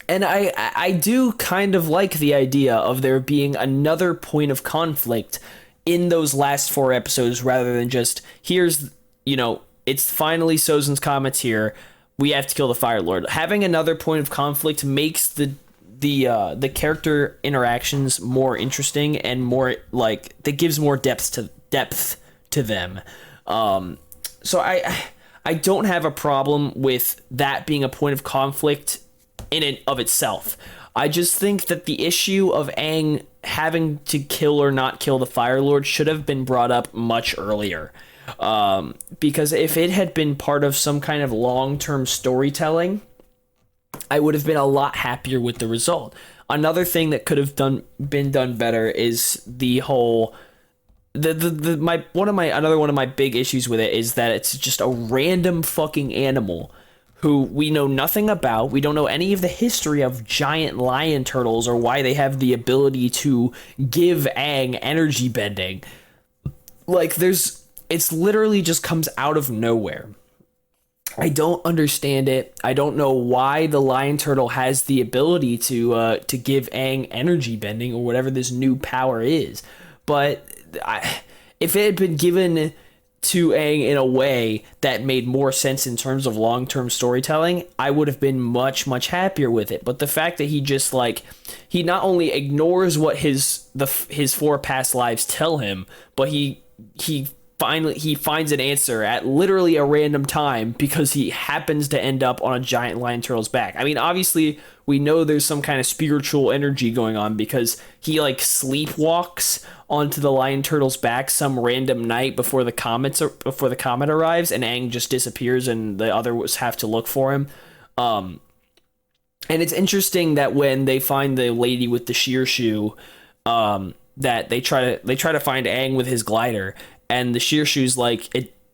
Speaker 2: and I do kind of like the idea of there being another point of conflict in those last 4 episodes, rather than just, here's, it's finally Sozin's Comet's here, we have to kill the Fire Lord. Having another point of conflict makes the character interactions more interesting, and more, like, that gives more depth to them. So I don't have a problem with that being a point of conflict in and of itself. I just think that the issue of Aang having to kill or not kill the Fire Lord should have been brought up much earlier. Because if it had been part of some kind of long-term storytelling, I would have been a lot happier with the result. Another thing that could have been done better is the whole another one of my big issues with it is that it's just a random fucking animal who we know nothing about. We don't know any of the history of giant lion turtles or why they have the ability to give Aang energy bending. Like, it's literally just comes out of nowhere. I don't understand it. I don't know why the lion turtle has the ability to give Aang energy bending or whatever this new power is. But if it had been given to Aang in a way that made more sense in terms of long-term storytelling, I would have been much, much happier with it. But the fact that he just, like, he not only ignores what his 4 past lives tell him, but he finds an answer at literally a random time because he happens to end up on a giant lion turtle's back. I mean, obviously, we know there's some kind of spiritual energy going on because he, like, sleepwalks onto the lion turtle's back some random night before the comet arrives, and Aang just disappears and the others have to look for him. And it's interesting that when they find the lady with the sheer shoe, that they try to find Aang with his glider, and the Shearshu's like,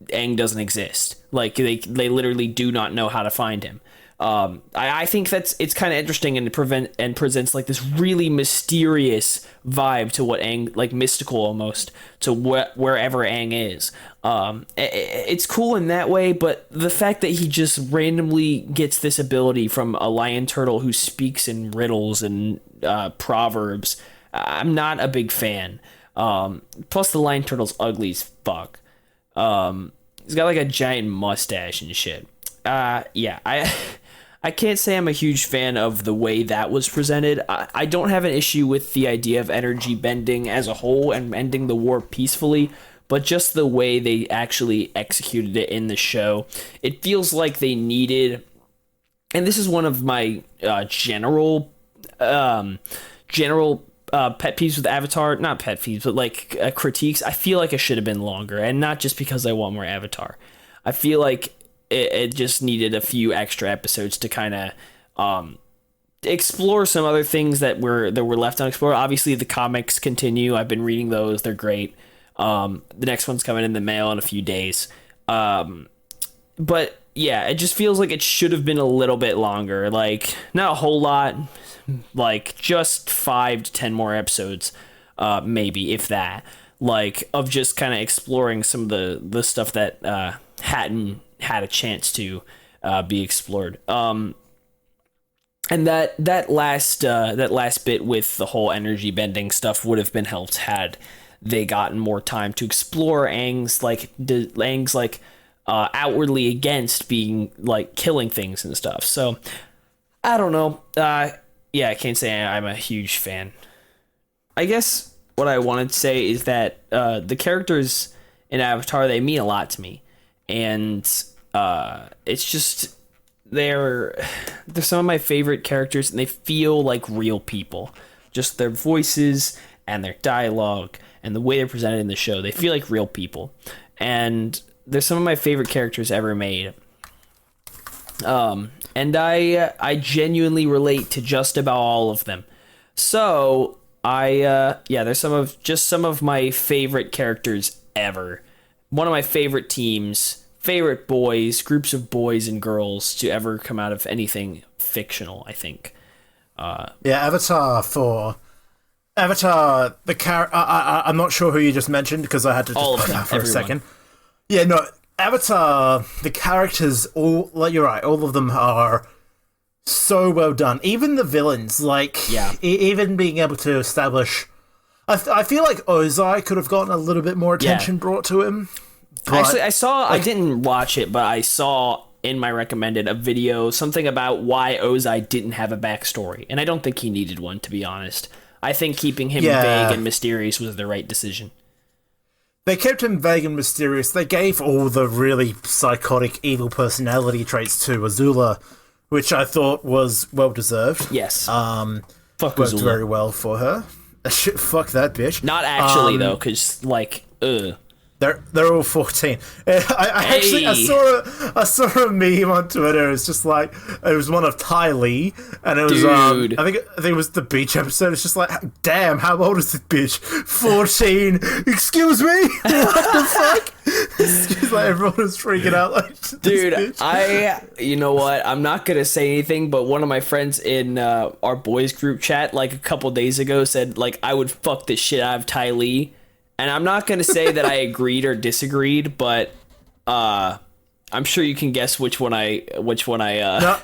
Speaker 2: Aang doesn't exist. Like they literally do not know how to find him. I think it's kind of interesting and presents like this really mysterious vibe to what Aang, like mystical almost, to wherever Aang is. It's cool in that way, but the fact that he just randomly gets this ability from a lion turtle who speaks in riddles and proverbs, I'm not a big fan. Plus the lion turtle's ugly as fuck. He's got like a giant mustache and shit. I can't say I'm a huge fan of the way that was presented. I don't have an issue with the idea of energy bending as a whole and ending the war peacefully, but just the way they actually executed it in the show. It feels like they needed, and this is one of my general pet peeves with Avatar, not pet peeves, but like critiques. I feel like it should have been longer, and not just because I want more Avatar. I feel like it just needed a few extra episodes to kind of explore some other things that were left unexplored. Obviously, the comics continue. I've been reading those; they're great. The next one's coming in the mail in a few days. But yeah, it just feels like it should have been a little bit longer. Like not a whole lot, like just 5 to 10 more episodes, maybe if that. Like of just kind of exploring some of the stuff that hadn't had a chance to be explored. And that last bit with the whole energy bending stuff would have been helped had they gotten more time to explore Aang's outwardly against being like killing things and stuff. So I don't know. Yeah, I can't say I'm a huge fan. I guess what I wanted to say is that the characters in Avatar, they mean a lot to me. And it's just they're some of my favorite characters, and they feel like real people. Just their voices and their dialogue and the way they're presented in the show, they feel like real people. And they're some of my favorite characters ever made. And I genuinely relate to just about all of them. So there's some of my favorite characters ever. One of my favorite teams, favorite boys, groups of boys and girls to ever come out of anything fictional, I think.
Speaker 1: Avatar, the character... I'm not sure who you just mentioned, because I had to just put that for everyone. A second. Yeah, no, Avatar, the characters, all... Like, you're right, all of them are so well done. Even the villains, like... Yeah. Even being able to establish... I feel like Ozai could have gotten a little bit more attention brought to him.
Speaker 2: Actually, I didn't watch it, but I saw in my recommended a video, something about why Ozai didn't have a backstory. And I don't think he needed one, to be honest. I think keeping him vague and mysterious was the right decision.
Speaker 1: They kept him vague and mysterious. They gave all the really psychotic, evil personality traits to Azula, which I thought was well-deserved.
Speaker 2: Yes.
Speaker 1: Fuck worked Azula. Very well for her. Fuck that bitch.
Speaker 2: Not actually, though, because, like, ugh.
Speaker 1: They're all 14. I saw a meme on Twitter. It's just like, it was one of Ty Lee, and it was I think it was the beach episode. It's just like, damn, how old is this bitch? 14. Excuse me. What the fuck? It's like everyone was freaking out. Like,
Speaker 2: dude, you know what? I'm not gonna say anything, but one of my friends in our boys group chat, like a couple days ago, said like I would fuck the shit out of Ty Lee. And I'm not going to say that I agreed or disagreed, but I'm sure you can guess which one I
Speaker 1: No,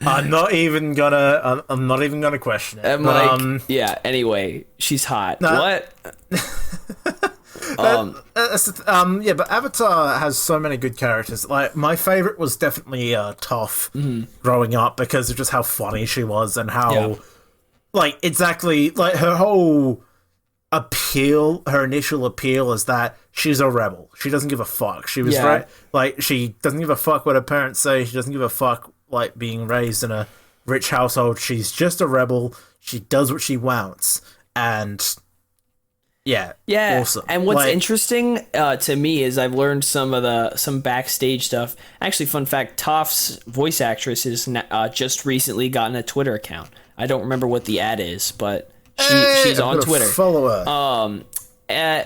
Speaker 1: I'm not even gonna question it.
Speaker 2: Yeah, anyway, she's hot. No. What?
Speaker 1: But Avatar has so many good characters. Like, my favorite was definitely Toph growing up, because of just how funny she was and how like exactly like her whole appeal, her initial appeal is that she's a rebel. She doesn't give a fuck. She was right, like, she doesn't give a fuck what her parents say. She doesn't give a fuck like being raised in a rich household. She's just a rebel. She does what she wants, and awesome.
Speaker 2: And what's interesting to me is I've learned some backstage stuff. Actually, fun fact: Toph's voice actress has just recently gotten a Twitter account. I don't remember what the ad is, but She's on Twitter.
Speaker 1: Follow her.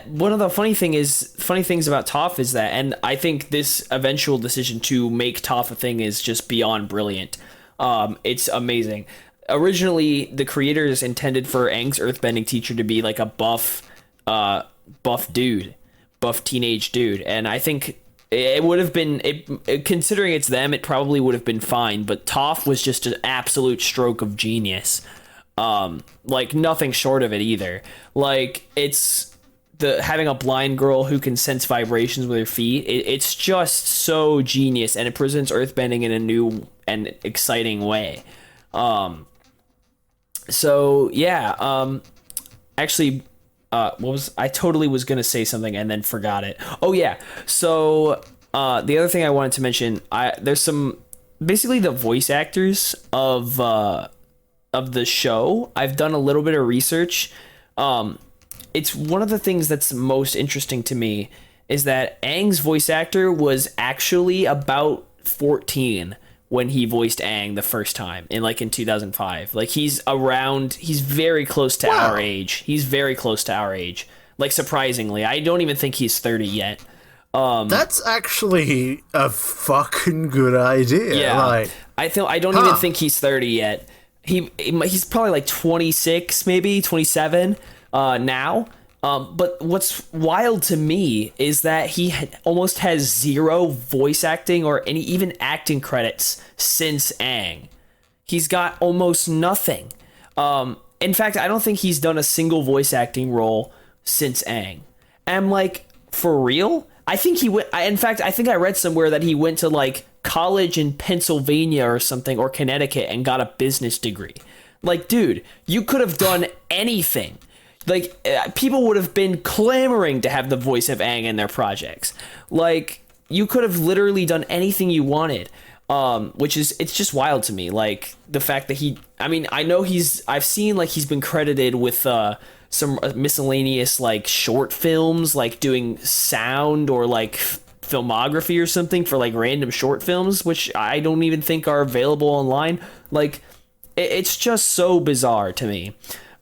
Speaker 2: One of the funny things about Toph is that, and I think this eventual decision to make Toph a thing is just beyond brilliant. It's amazing. Originally, the creators intended for Aang's earthbending teacher to be like a buff teenage dude, and I think it would have been, considering it's them, it probably would have been fine. But Toph was just an absolute stroke of genius. Like nothing short of it either. Like it's having a blind girl who can sense vibrations with her feet. It's just so genius, and it presents earthbending in a new and exciting way. So yeah. Actually, I totally was gonna say something and then forgot it. Oh yeah. So the other thing I wanted to mention, there's some, basically the voice actors of the show. I've done a little bit of research. It's one of the things that's most interesting to me is that Aang's voice actor was actually about 14 when he voiced Aang the first time in 2005. Like he's very close to our age. He's very close to our age. Like surprisingly, I don't even think he's 30 yet.
Speaker 1: That's actually a fucking good idea.
Speaker 2: Yeah, I don't even think he's 30 yet. He's probably like 26, maybe 27 now. But what's wild to me is that he almost has zero voice acting or any even acting credits since Aang. He's got almost nothing. In fact, I don't think he's done a single voice acting role since Aang. And I'm like, for real? I think he went. In fact, I think I read somewhere that he went to college in Pennsylvania or something, or Connecticut, and got a business degree. Like, dude, you could have done anything. People would have been clamoring to have the voice of Aang in their projects. You could have literally done anything you wanted. It's just wild to me. The fact that I know I've seen he's been credited with some miscellaneous short films, doing sound or filmography or something for random short films, which I don't even think are available online. It's just so bizarre to me.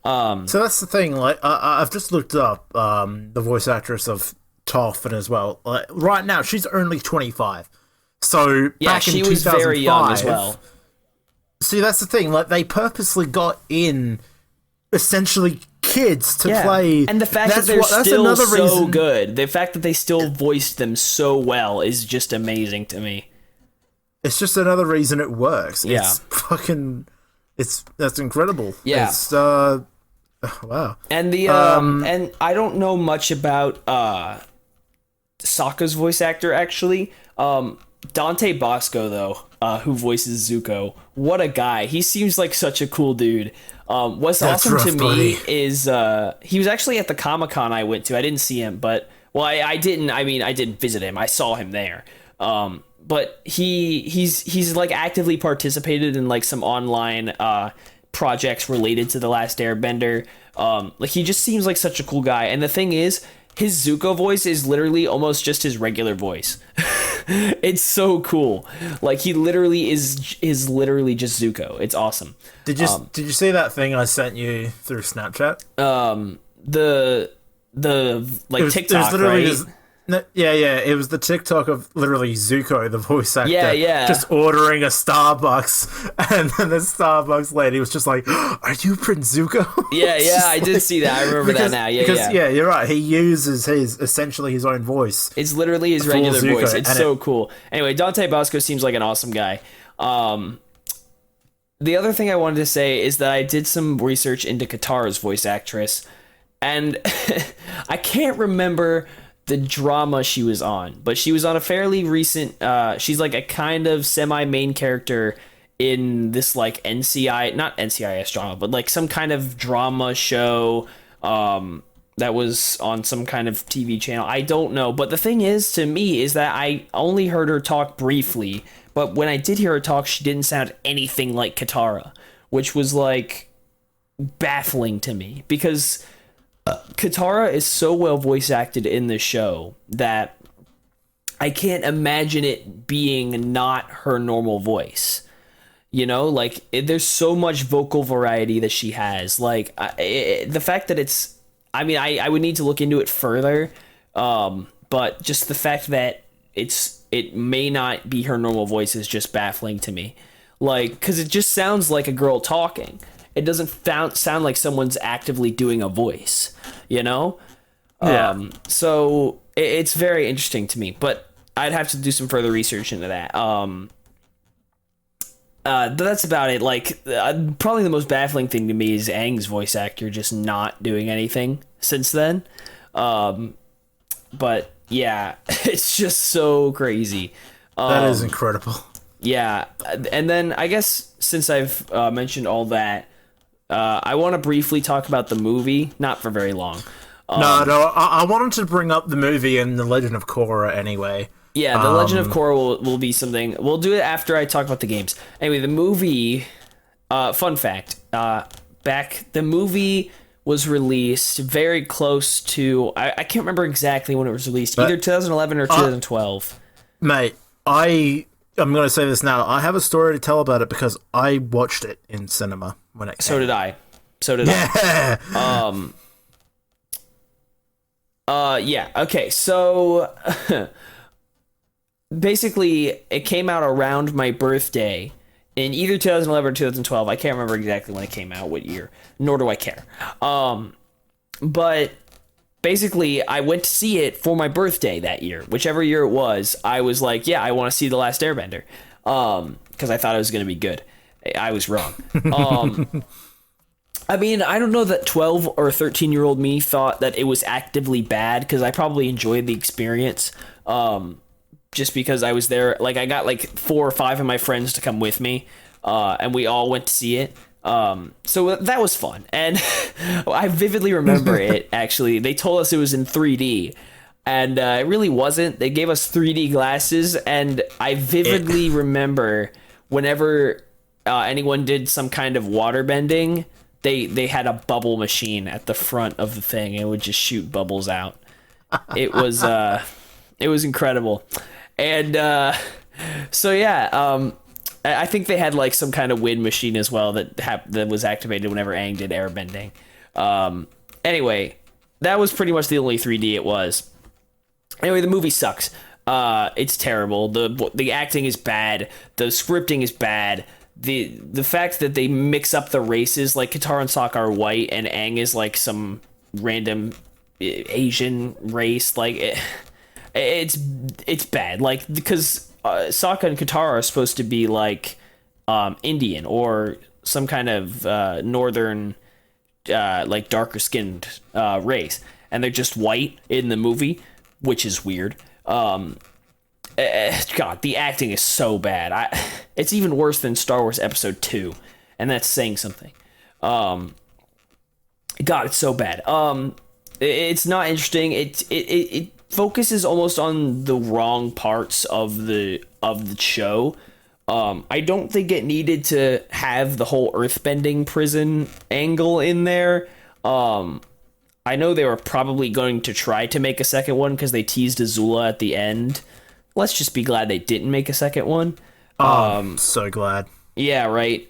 Speaker 1: So that's the thing. I've just looked up the voice actress of Toph as well. Right now, she's only 25. So
Speaker 2: yeah,
Speaker 1: back
Speaker 2: she
Speaker 1: in
Speaker 2: was very young as well.
Speaker 1: See, that's the thing. They purposely got in essentially kids to play,
Speaker 2: and the fact that they're still so good, the fact that they still voiced them so well is just amazing to me.
Speaker 1: It's just another reason it works.
Speaker 2: Yeah.
Speaker 1: It's fucking. That's incredible.
Speaker 2: Yeah.
Speaker 1: It's wow.
Speaker 2: And and I don't know much about Sokka's voice actor actually. Dante Bosco though, who voices Zuko, what a guy. He seems like such a cool dude. What's
Speaker 1: That's
Speaker 2: awesome
Speaker 1: rough,
Speaker 2: to me
Speaker 1: buddy.
Speaker 2: is he was actually at the Comic-Con I went to. I didn't see him, but I didn't visit him. I saw him there. But he's actively participated in some online projects related to The Last Airbender. He just seems like such a cool guy. And the thing is, his Zuko voice is literally almost just his regular voice. It's so cool. He literally is literally just Zuko. It's awesome.
Speaker 1: Did you see that thing I sent you through Snapchat?
Speaker 2: The TikTok, right?
Speaker 1: It was the TikTok of literally Zuko, the voice actor, just ordering a Starbucks, and then the Starbucks lady was just like, "Are you Prince Zuko?"
Speaker 2: I did see that. I remember that now.
Speaker 1: Yeah, you're right. He uses essentially his own voice.
Speaker 2: It's literally his regular voice. It's so cool. Anyway, Dante Bosco seems like an awesome guy. The other thing I wanted to say is that I did some research into Katara's voice actress, and I can't remember the drama she was on, but she was on a fairly recent, she's a kind of semi-main character in this not NCIS drama, but some kind of drama show that was on some kind of TV channel. I don't know, but the thing is, to me, is that I only heard her talk briefly, but when I did hear her talk, she didn't sound anything like Katara, which was baffling to me, because Katara is so well voice acted in this show that I can't imagine it being not her normal voice. You know, like there's so much vocal variety that she has. Like the fact that it's, I mean, I would need to look into it further, but just the fact that it may not be her normal voice is just baffling to me. Like, because it just sounds like a girl talking. It doesn't sound like someone's actively doing a voice, you know?
Speaker 1: Yeah.
Speaker 2: So it's very interesting to me, but I'd have to do some further research into that. That's about it. Like, probably the most baffling thing to me is Aang's voice actor just not doing anything since then. But yeah, it's just so crazy.
Speaker 1: That is incredible.
Speaker 2: Yeah, and then I guess since I've mentioned all that, I want to briefly talk about the movie, not for very long.
Speaker 1: No, I wanted to bring up the movie and the Legend of Korra anyway.
Speaker 2: Yeah, the Legend of Korra will be something. We'll do it after I talk about the games. Anyway, the movie, fun fact, the movie was released very close to, I can't remember exactly when it was released, either 2011 or 2012.
Speaker 1: Mate, I'm going to say this now. I have a story to tell about it because I watched it in cinema when it came.
Speaker 2: So did I. Yeah, okay, so basically it came out around my birthday in either 2011 or 2012. I can't remember exactly when it came out, what year, nor do I care. But basically I went to see it for my birthday that year. Whichever year it was, I was like, yeah, I want to see The Last Airbender, because I thought it was going to be good. I was wrong. I mean, I don't know that 12 or 13-year-old me thought that it was actively bad, because I probably enjoyed the experience, just because I was there. Like, I got like 4 or 5 of my friends to come with me, and we all went to see it. So that was fun, and I vividly remember it. Actually, they told us it was in 3D, and it really wasn't. They gave us 3D glasses, and I vividly remember whenever anyone did some kind of water bending, they had a bubble machine at the front of the thing, and it would just shoot bubbles out. It was incredible, and so yeah. I think they had like some kind of wind machine as well that was activated whenever Aang did airbending. Anyway, that was pretty much the only 3D it was. Anyway, the movie sucks. It's terrible. The acting is bad. The scripting is bad. The fact that they mix up the races, like Katara and Sokka are white and Aang is like some random Asian race, like it's bad. Like, because Sokka and Katara are supposed to be like Indian or some kind of northern, like darker skinned race, and they're just white in the movie, which is weird. God, the acting is so bad. It's even worse than Star Wars Episode 2, and that's saying something. God, it's so bad. It's not interesting. It focuses almost on the wrong parts of the show. I don't think it needed to have the whole earthbending prison angle in there. I know they were probably going to try to make a second one because they teased Azula at the end. Let's just be glad they didn't make a second one.
Speaker 1: I'm so glad.
Speaker 2: Yeah, right.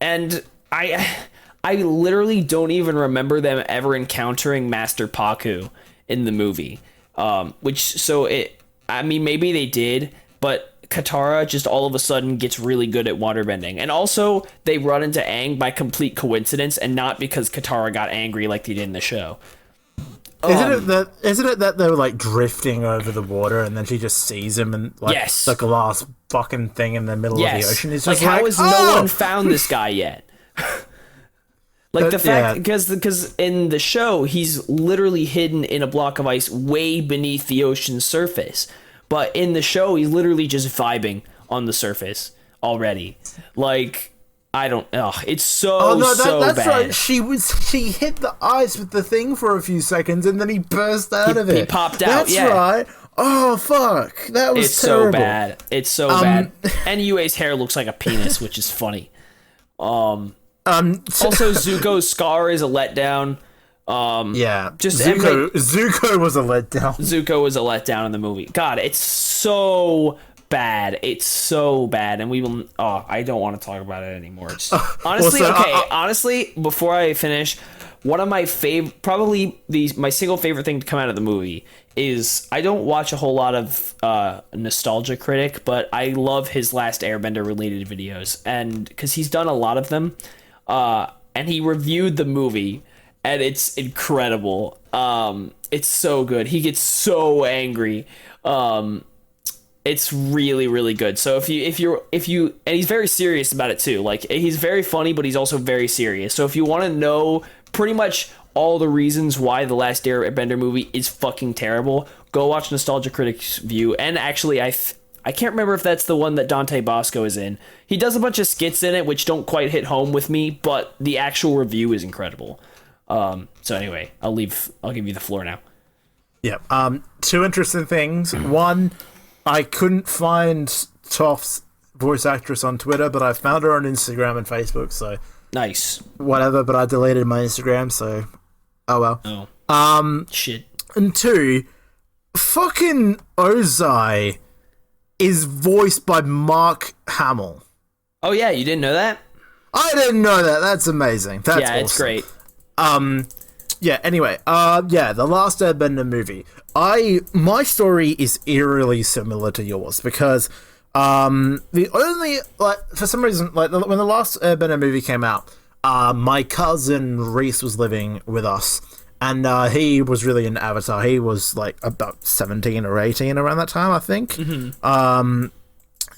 Speaker 2: And I literally don't even remember them ever encountering Master Paku in the movie. I mean, maybe they did, but Katara just all of a sudden gets really good at waterbending. And also, they run into Aang by complete coincidence and not because Katara got angry like they did in the show.
Speaker 1: Isn't it that they were like drifting over the water and then she just sees him and like
Speaker 2: Yes.
Speaker 1: the glass fucking thing in the middle of the ocean? It's just
Speaker 2: like, how has no one found this guy yet? Like, the fact, because in the show, he's literally hidden in a block of ice way beneath the ocean's surface. But in the show, he's literally just vibing on the surface already. Like, it's so
Speaker 1: that's
Speaker 2: bad.
Speaker 1: right. She hit the ice with the thing for a few seconds and then he burst out of it.
Speaker 2: He popped out,
Speaker 1: That's right. Oh, fuck. That was terrible.
Speaker 2: So bad. It's so bad. And Yue's hair looks like a penis, which is funny. Also, Zuko's scar is a letdown.
Speaker 1: Yeah,
Speaker 2: Zuko
Speaker 1: was a letdown.
Speaker 2: Zuko was a letdown in the movie. God, it's so bad. It's so bad, and we will. Oh, I don't want to talk about it anymore. It's, honestly, honestly, before I finish, one of my my single favorite thing to come out of the movie is I don't watch a whole lot of Nostalgia Critic, but I love his Last Airbender related videos, and because he's done a lot of them, and he reviewed the movie, and it's incredible. It's so good. He gets so angry. It's really, really good. So if you and he's very serious about it too. Like, he's very funny, but he's also very serious. So if you want to know pretty much all the reasons why the Last Airbender movie is fucking terrible, go watch Nostalgia Critic's view. And actually, I can't remember if that's the one that Dante Bosco is in. He does a bunch of skits in it, which don't quite hit home with me, but the actual review is incredible. So anyway, I'll give you the floor now.
Speaker 1: Yeah. Two interesting things. One, I couldn't find Toph's voice actress on Twitter, but I found her on Instagram and Facebook, so
Speaker 2: nice.
Speaker 1: Whatever, but I deleted my Instagram, so oh well.
Speaker 2: Oh. Shit.
Speaker 1: And two, fucking Ozai is voiced by Mark Hamill.
Speaker 2: Oh yeah, you didn't know that?
Speaker 1: I didn't know that. That's amazing. That's awesome.
Speaker 2: It's great.
Speaker 1: Yeah, anyway, the Last Airbender movie. My story is eerily similar to yours because the only, like, for some reason, like, when the Last Airbender movie came out, my cousin Reese was living with us, and he was really into Avatar. He was like about 17 or 18 around that time, I think. Mm-hmm.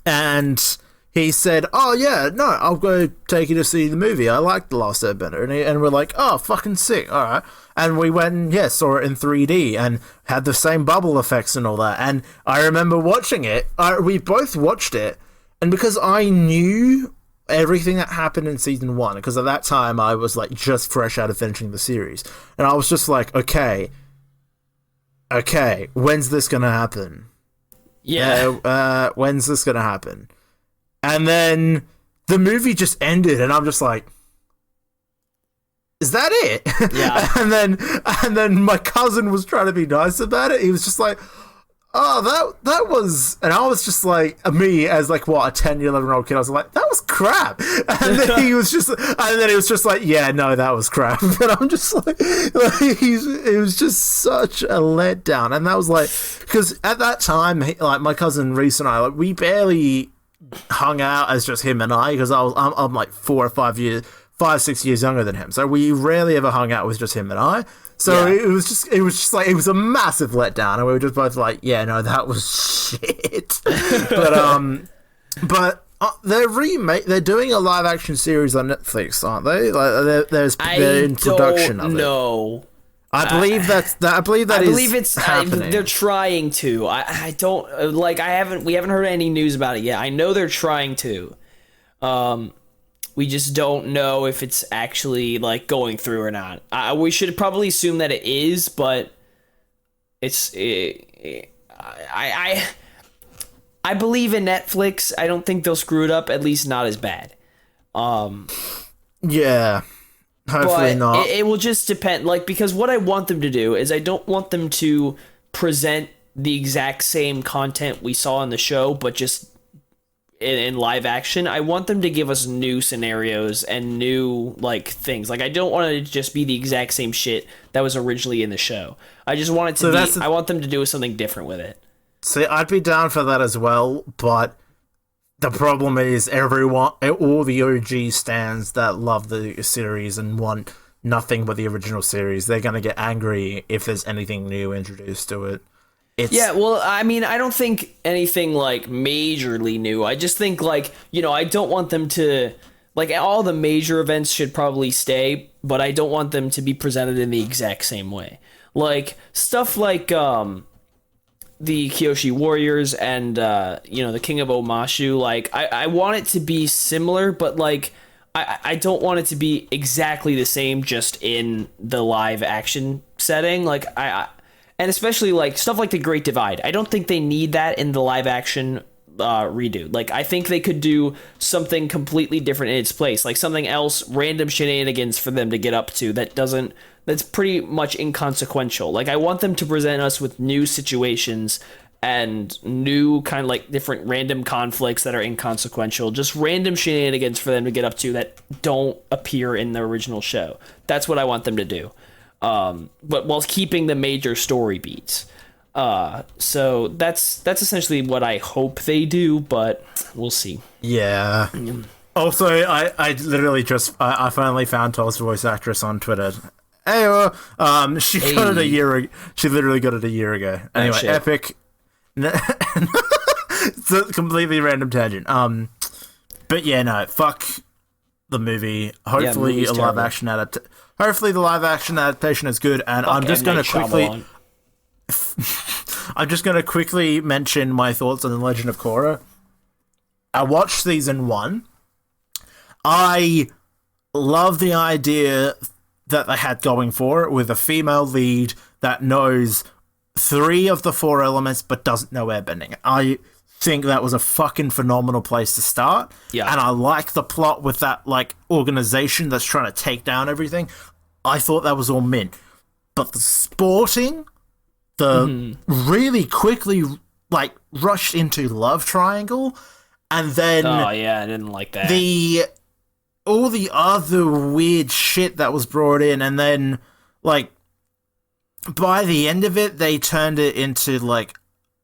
Speaker 1: And he said, "Oh yeah, no, I'll go take you to see the movie. I like The Last Airbender." And we're like, "Oh, fucking sick, all right." And we went and saw it in 3D and had the same bubble effects and all that. And I remember watching it. We both watched it, and because I knew everything that happened in season 1, because at that time I was like just fresh out of finishing the series, and I was just like, okay, when's this gonna happen?
Speaker 2: Yeah.
Speaker 1: When's this gonna happen? And then the movie just ended, and I'm just like, is that it?
Speaker 2: Yeah.
Speaker 1: and then my cousin was trying to be nice about it. He was just like, oh, that was, and I was just like, me as like, what, a 10, 11-year-old kid, I was like, that was crap. And then he was just like, yeah, no, that was crap. And I'm just like it was just such a letdown. And that was like, because at that time, like, my cousin Reese and I, like, we barely hung out as just him and I, because I'm like 5-6 years younger than him, so we rarely ever hung out with just him and I. So it was just like, it was a massive letdown, and we were just both like, yeah, no, that was shit. But they're doing a live action series on Netflix, aren't they? Like, they're in production of it.
Speaker 2: No.
Speaker 1: I believe it's happening.
Speaker 2: They're trying to. I don't, like, we haven't heard any news about it yet. I know they're trying to. We just don't know if it's actually, like, going through or not. We should probably assume that it is, but I believe in Netflix. I don't think they'll screw it up, at least not as bad.
Speaker 1: Yeah. Hopefully not.
Speaker 2: It will just depend, like, because what I want them to do is I don't want them to present the exact same content we saw in the show, but just in live action. I want them to give us new scenarios and new, like, things. Like, I don't want it to just be the exact same shit that was originally in the show. I just want it to I want them to do something different with it.
Speaker 1: See, I'd be down for that as well, but the problem is all the OG stans that love the series and want nothing but the original series, they're going to get angry if there's anything new introduced to it.
Speaker 2: Yeah, well, I mean, I don't think anything, like, majorly new. I just think, like, I don't want them to, like, all the major events should probably stay, but I don't want them to be presented in the exact same way. Like, stuff like, the Kyoshi Warriors and, the King of Omashu, like, I want it to be similar, but, like, I don't want it to be exactly the same just in the live action setting. Like, and especially, like, stuff like The Great Divide. I don't think they need that in the live action redo. Like, I think they could do something completely different in its place. Like, something else, random shenanigans for them to get up to that's pretty much inconsequential. Like, I want them to present us with new situations and new kind of like different random conflicts that are inconsequential, just random shenanigans for them to get up to that don't appear in the original show. That's what I want them to do, but while keeping the major story beats. So that's essentially what I hope they do, but we'll see.
Speaker 1: Yeah. Also, I literally just I finally found Toph's voice actress on Twitter. Hey, she got it a year ago. She literally got it a year ago. Anyway, epic. It's a completely random tangent. But yeah, no, fuck the movie. Hopefully, a live action Hopefully, the live action adaptation is good. And fuck, I'm just going to quickly. I'm just going to quickly mention my thoughts on The Legend of Korra. I watched season 1. I love the idea that they had going for it with a female lead that knows 3 of the 4 elements but doesn't know airbending. I think that was a fucking phenomenal place to start. Yeah. And I like the plot with that like organization that's trying to take down everything. I thought that was all mint. But the sporting, the really quickly like rushed into love triangle, and then
Speaker 2: I didn't like that.
Speaker 1: All the other weird shit that was brought in, and then like by the end of it, they turned it into like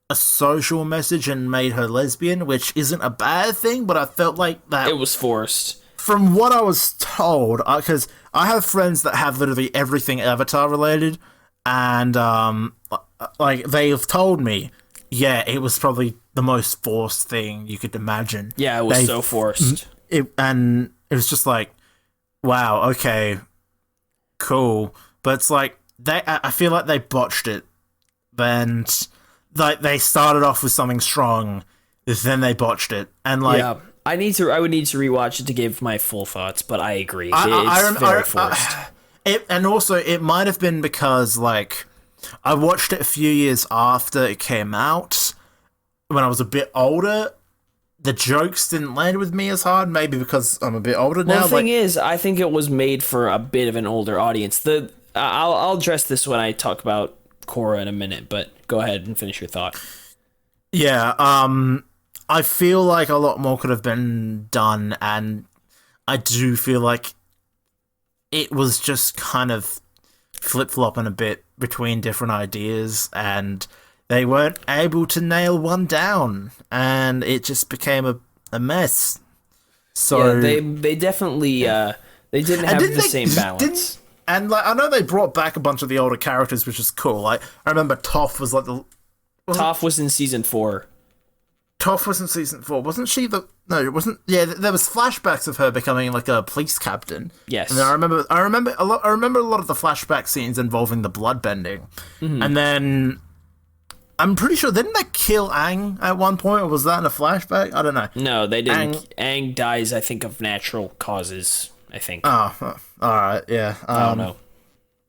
Speaker 1: a social message and made her lesbian, which isn't a bad thing, but I felt like that
Speaker 2: it was forced.
Speaker 1: From what I was told, because I have friends that have literally everything Avatar related, and like they've told me, yeah, it was probably the most forced thing you could imagine.
Speaker 2: Yeah, it was so forced.
Speaker 1: And it was just like, wow, okay, cool. But it's like I feel like they botched it. And like they started off with something strong, then they botched it. And like, yeah,
Speaker 2: I would need to rewatch it to give my full thoughts. But I agree, it's very forced.
Speaker 1: And also, it might have been because like I watched it a few years after it came out, when I was a bit older. The jokes didn't land with me as hard, maybe because I'm a bit older now.
Speaker 2: Well, the thing is, I think it was made for a bit of an older audience. I'll address this when I talk about Korra in a minute, but go ahead and finish your thought.
Speaker 1: Yeah, I feel like a lot more could have been done, and I do feel like it was just kind of flip-flopping a bit between different ideas, and they weren't able to nail one down, and it just became a mess. So
Speaker 2: yeah, they definitely they didn't have the same balance.
Speaker 1: And like I know they brought back a bunch of the older characters, which is cool. Like I remember Toph was like
Speaker 2: Toph was in season 4.
Speaker 1: Toph was in season 4, wasn't she? No, it wasn't. Yeah, there was flashbacks of her becoming like a police captain.
Speaker 2: Yes,
Speaker 1: and I remember a lot of the flashback scenes involving the bloodbending, and then. I'm pretty sure, didn't they kill Aang at one point, or was that in a flashback? I don't know.
Speaker 2: No, they didn't. Aang dies, I think, of natural causes, I think.
Speaker 1: Oh, alright, yeah.
Speaker 2: I don't know.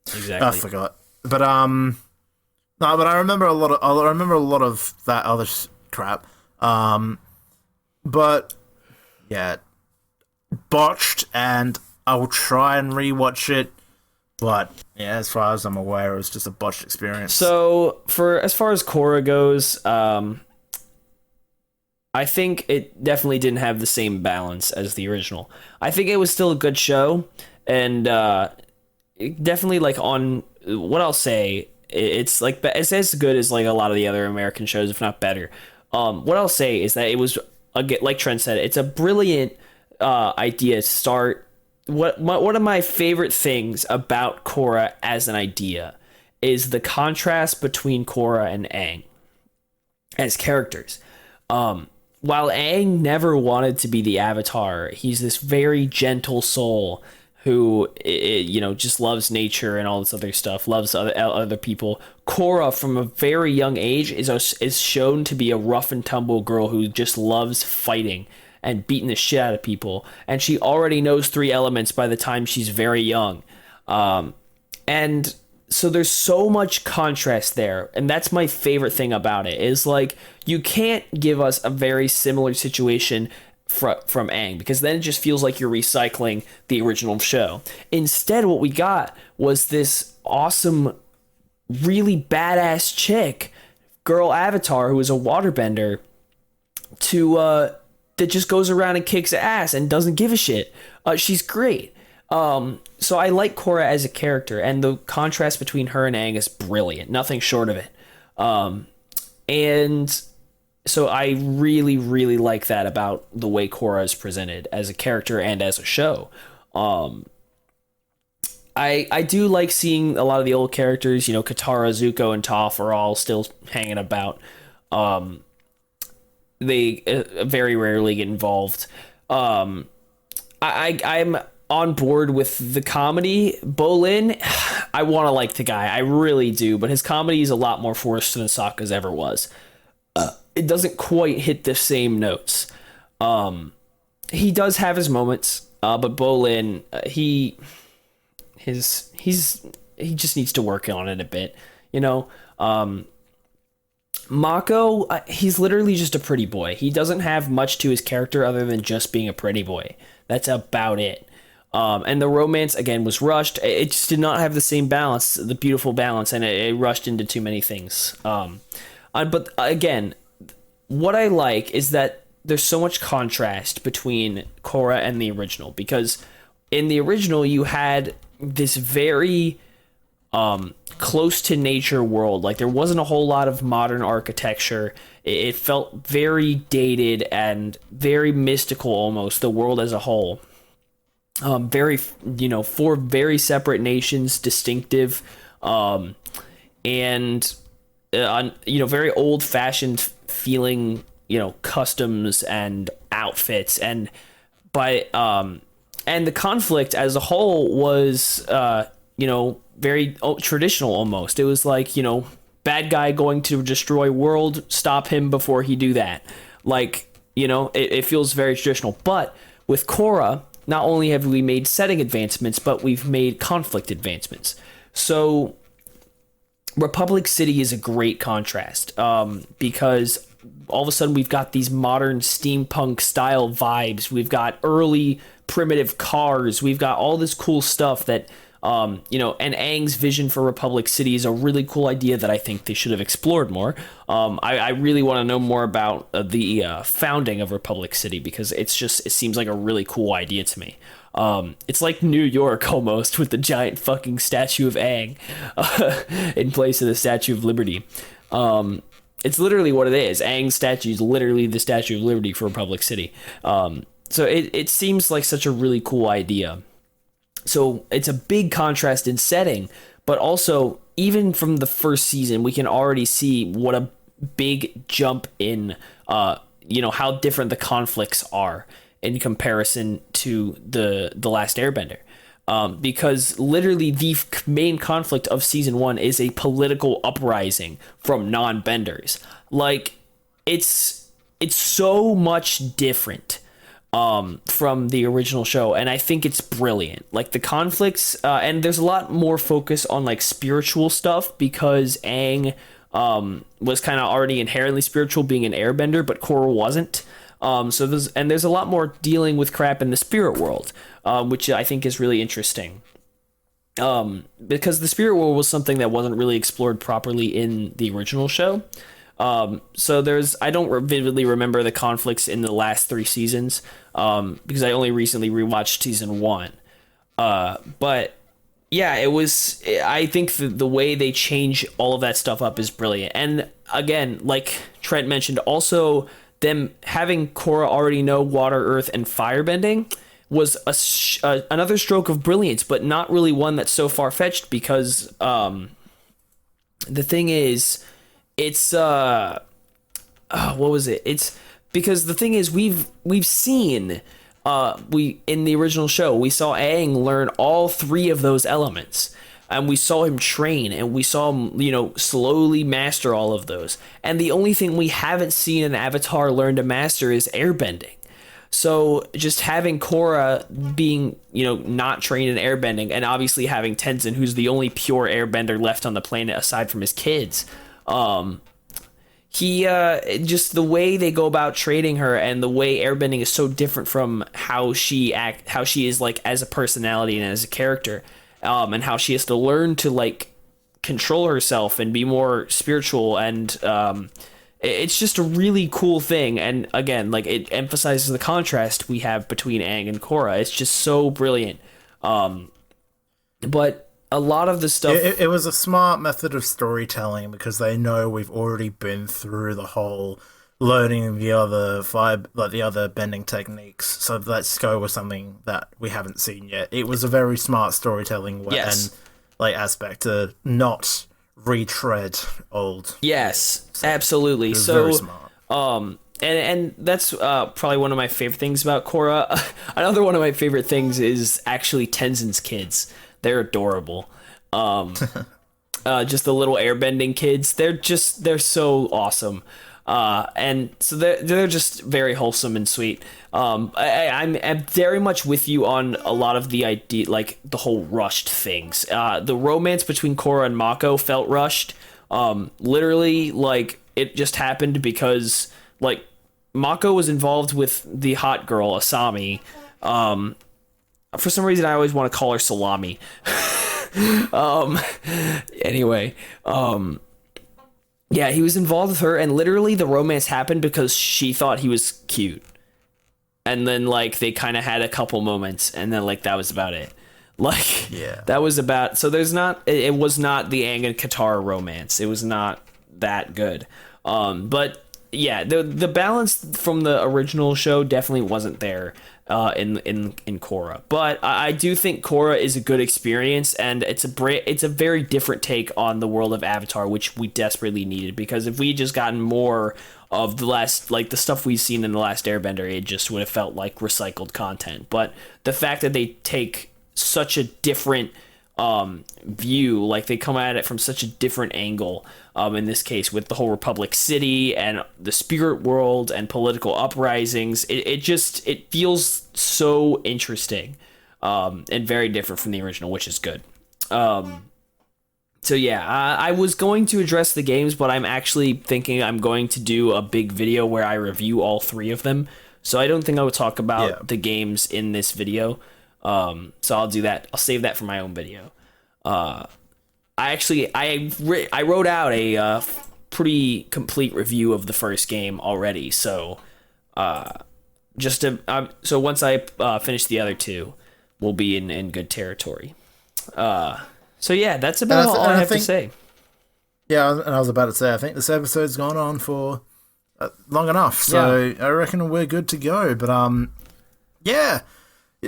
Speaker 2: Exactly.
Speaker 1: I forgot. But, no, but I remember a lot of that other crap. But, yeah, botched, and I will try and rewatch it. But yeah, as far as I'm aware, it was just a botched experience.
Speaker 2: So, as far as Korra goes, I think it definitely didn't have the same balance as the original. I think it was still a good show, and definitely like on what I'll say, it's like it's as good as like a lot of the other American shows, if not better. What I'll say is that it was like Trent said, it's a brilliant idea to start. One of my favorite things about Korra as an idea is the contrast between Korra and Aang as characters. While Aang never wanted to be the Avatar, he's this very gentle soul who, just loves nature and all this other stuff, loves other people. Korra, from a very young age, is shown to be a rough and tumble girl who just loves fighting and beating the shit out of people, and she already knows 3 elements by the time she's very young, and so there's so much contrast there, and that's my favorite thing about it, is like you can't give us a very similar situation from Aang, because then it just feels like you're recycling the original show. Instead, what we got was this awesome, really badass chick girl Avatar who is a waterbender to that just goes around and kicks ass and doesn't give a shit. She's great. So I like Korra as a character, and the contrast between her and Aang is brilliant. Nothing short of it. And so I really, really like that about the way Korra is presented as a character and as a show. I do like seeing a lot of the old characters, Katara, Zuko, and Toph are all still hanging about. They very rarely get involved. I'm on board with the comedy. Bolin, I want to like the guy. I really do, but his comedy is a lot more forced than Sokka's ever was. It doesn't quite hit the same notes. He does have his moments, but Bolin, he just needs to work on it a bit, Mako, he's literally just a pretty boy. He doesn't have much to his character other than just being a pretty boy. That's about it. And the romance, again, was rushed. It just did not have the same balance, the beautiful balance, and it rushed into too many things. But again, what I like is that there's so much contrast between Korra and the original, because in the original you had this very close to nature world. Like, there wasn't a whole lot of modern architecture. It felt very dated and very mystical, almost, the world as a whole. Very, four very separate nations, distinctive, and very old-fashioned feeling, customs and outfits, and the conflict as a whole was, very traditional almost. It was like, bad guy going to destroy world, stop him before he do that. Like, it feels very traditional. But with Korra, not only have we made setting advancements, but we've made conflict advancements. So Republic City is a great contrast, because all of a sudden we've got these modern steampunk style vibes. We've got early primitive cars. We've got all this cool stuff that, and Aang's vision for Republic City is a really cool idea that I think they should have explored more. I really want to know more about the founding of Republic City, because it seems like a really cool idea to me. It's like New York almost, with the giant fucking statue of Aang in place of the Statue of Liberty. It's literally what it is. Aang's statue is literally the Statue of Liberty for Republic City. So it seems like such a really cool idea. So it's a big contrast in setting, but also even from the first season, we can already see what a big jump in, how different the conflicts are in comparison to the Last Airbender. Because literally the main conflict of season 1 is a political uprising from non-benders. Like, it's so much different from the original show, and I think it's brilliant. Like, the conflicts, and there's a lot more focus on like spiritual stuff, because Aang was kind of already inherently spiritual, being an airbender, but Korra wasn't. So there's a lot more dealing with crap in the spirit world, which I think is really interesting. Because the spirit world was something that wasn't really explored properly in the original show. So I don't vividly remember the conflicts in the last 3 seasons, because I only recently rewatched season 1. But yeah, I think the way they change all of that stuff up is brilliant. And again, like Trent mentioned, also them having Korra already know water, earth, and firebending was another stroke of brilliance, but not really one that's so far-fetched, because the thing is, it's what was it? It's because the thing is, we've seen in the original show, we saw Aang learn all 3 of those elements, and we saw him train, and we saw him, slowly master all of those. And the only thing we haven't seen an Avatar learn to master is airbending. So just having Korra being, not trained in airbending, and obviously having Tenzin, who's the only pure airbender left on the planet aside from his kids, he just the way they go about training her, and the way airbending is so different from how she is like as a personality and as a character, and how she has to learn to like control herself and be more spiritual, and it's just a really cool thing. And again, like, it emphasizes the contrast we have between Aang and Korra. It's just so brilliant. But a lot of the stuff,
Speaker 1: it was a smart method of storytelling, because they know we've already been through the whole learning the other bending techniques, so let's go with something that we haven't seen yet. It was a very smart storytelling and like aspect to not retread old.
Speaker 2: Yes, absolutely. So
Speaker 1: very smart.
Speaker 2: And that's probably one of my favorite things about Korra. Another one of my favorite things is actually Tenzin's kids. They're adorable. Just the little airbending kids. They're so awesome. And so they're just very wholesome and sweet. I'm very much with you on a lot of the idea, like the whole rushed things. The romance between Korra and Mako felt rushed. Literally, like, it just happened because, like, Mako was involved with the hot girl Asami. For some reason, I always want to call her Salami. Anyway, yeah, he was involved with her, and literally the romance happened because she thought he was cute. And then, like, they kind of had a couple moments, and then, like, that was about it. Like,
Speaker 1: yeah,
Speaker 2: that was about, so it was not the Aang and Katara romance. It was not that good. But yeah, the balance from the original show definitely wasn't there in Korra. But I do think Korra is a good experience, and it's a very different take on the world of Avatar, which we desperately needed, because if we just gotten more of the stuff we've seen in The Last Airbender, it just would have felt like recycled content. But the fact that they take such a different view, like, they come at it from such a different angle, in this case with the whole Republic City and the spirit world and political uprisings, it feels so interesting, and very different from the original, which is good. So yeah, I was going to address the games, but I'm actually thinking I'm going to do a big video where I review all three of them, so I don't think I would talk about the games in this video. So I'll do that. I'll save that for my own video. I wrote out a pretty complete review of the first game already. So so once I finish the other two, we'll be in good territory. So yeah, that's about all I have to say.
Speaker 1: Yeah, and I was about to say, I think this episode's gone on for long enough, so I reckon we're good to go. But yeah.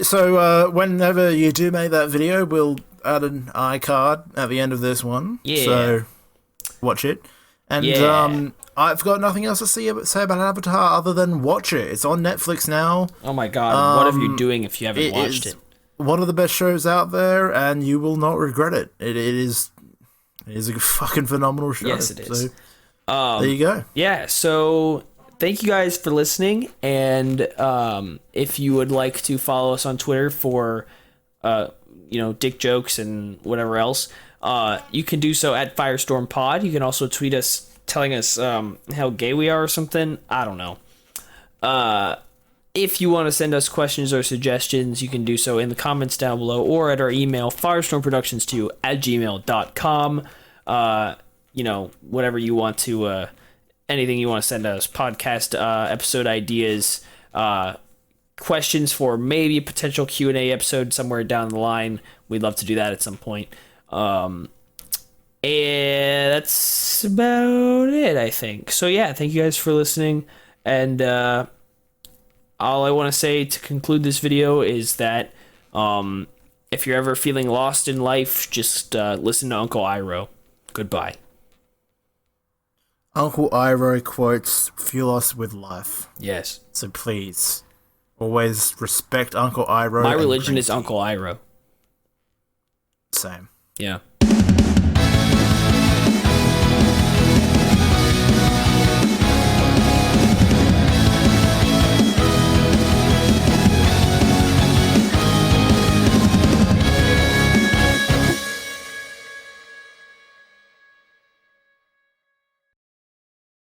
Speaker 1: So whenever you do make that video, we'll add an iCard at the end of this one. Yeah. So watch it. And I've got nothing else to say about Avatar other than watch it. It's on Netflix now.
Speaker 2: Oh my god, what are you doing if you haven't watched it?
Speaker 1: One of the best shows out there, and you will not regret it. It is a fucking phenomenal show.
Speaker 2: Yes, it is.
Speaker 1: So, there you go.
Speaker 2: Yeah, so thank you guys for listening, and if you would like to follow us on Twitter for dick jokes and whatever else, you can do so at FireStorm Pod. You can also tweet us telling us how gay we are or something. I don't know. If you want to send us questions or suggestions, you can do so in the comments down below or at our email, firestormproductions2@gmail.com. Whatever you want to, anything you want to send us, podcast episode ideas, questions for maybe a potential Q&A episode somewhere down the line. We'd love to do that at some point. And that's about it, I think. So yeah, thank you guys for listening, and all I want to say to conclude this video is that if you're ever feeling lost in life, just listen to Uncle Iroh. Goodbye.
Speaker 1: Uncle Iroh quotes, "Fuel us with life."
Speaker 2: Yes.
Speaker 1: So please, always respect Uncle Iroh.
Speaker 2: My religion is Uncle Iroh.
Speaker 1: Same.
Speaker 2: Yeah.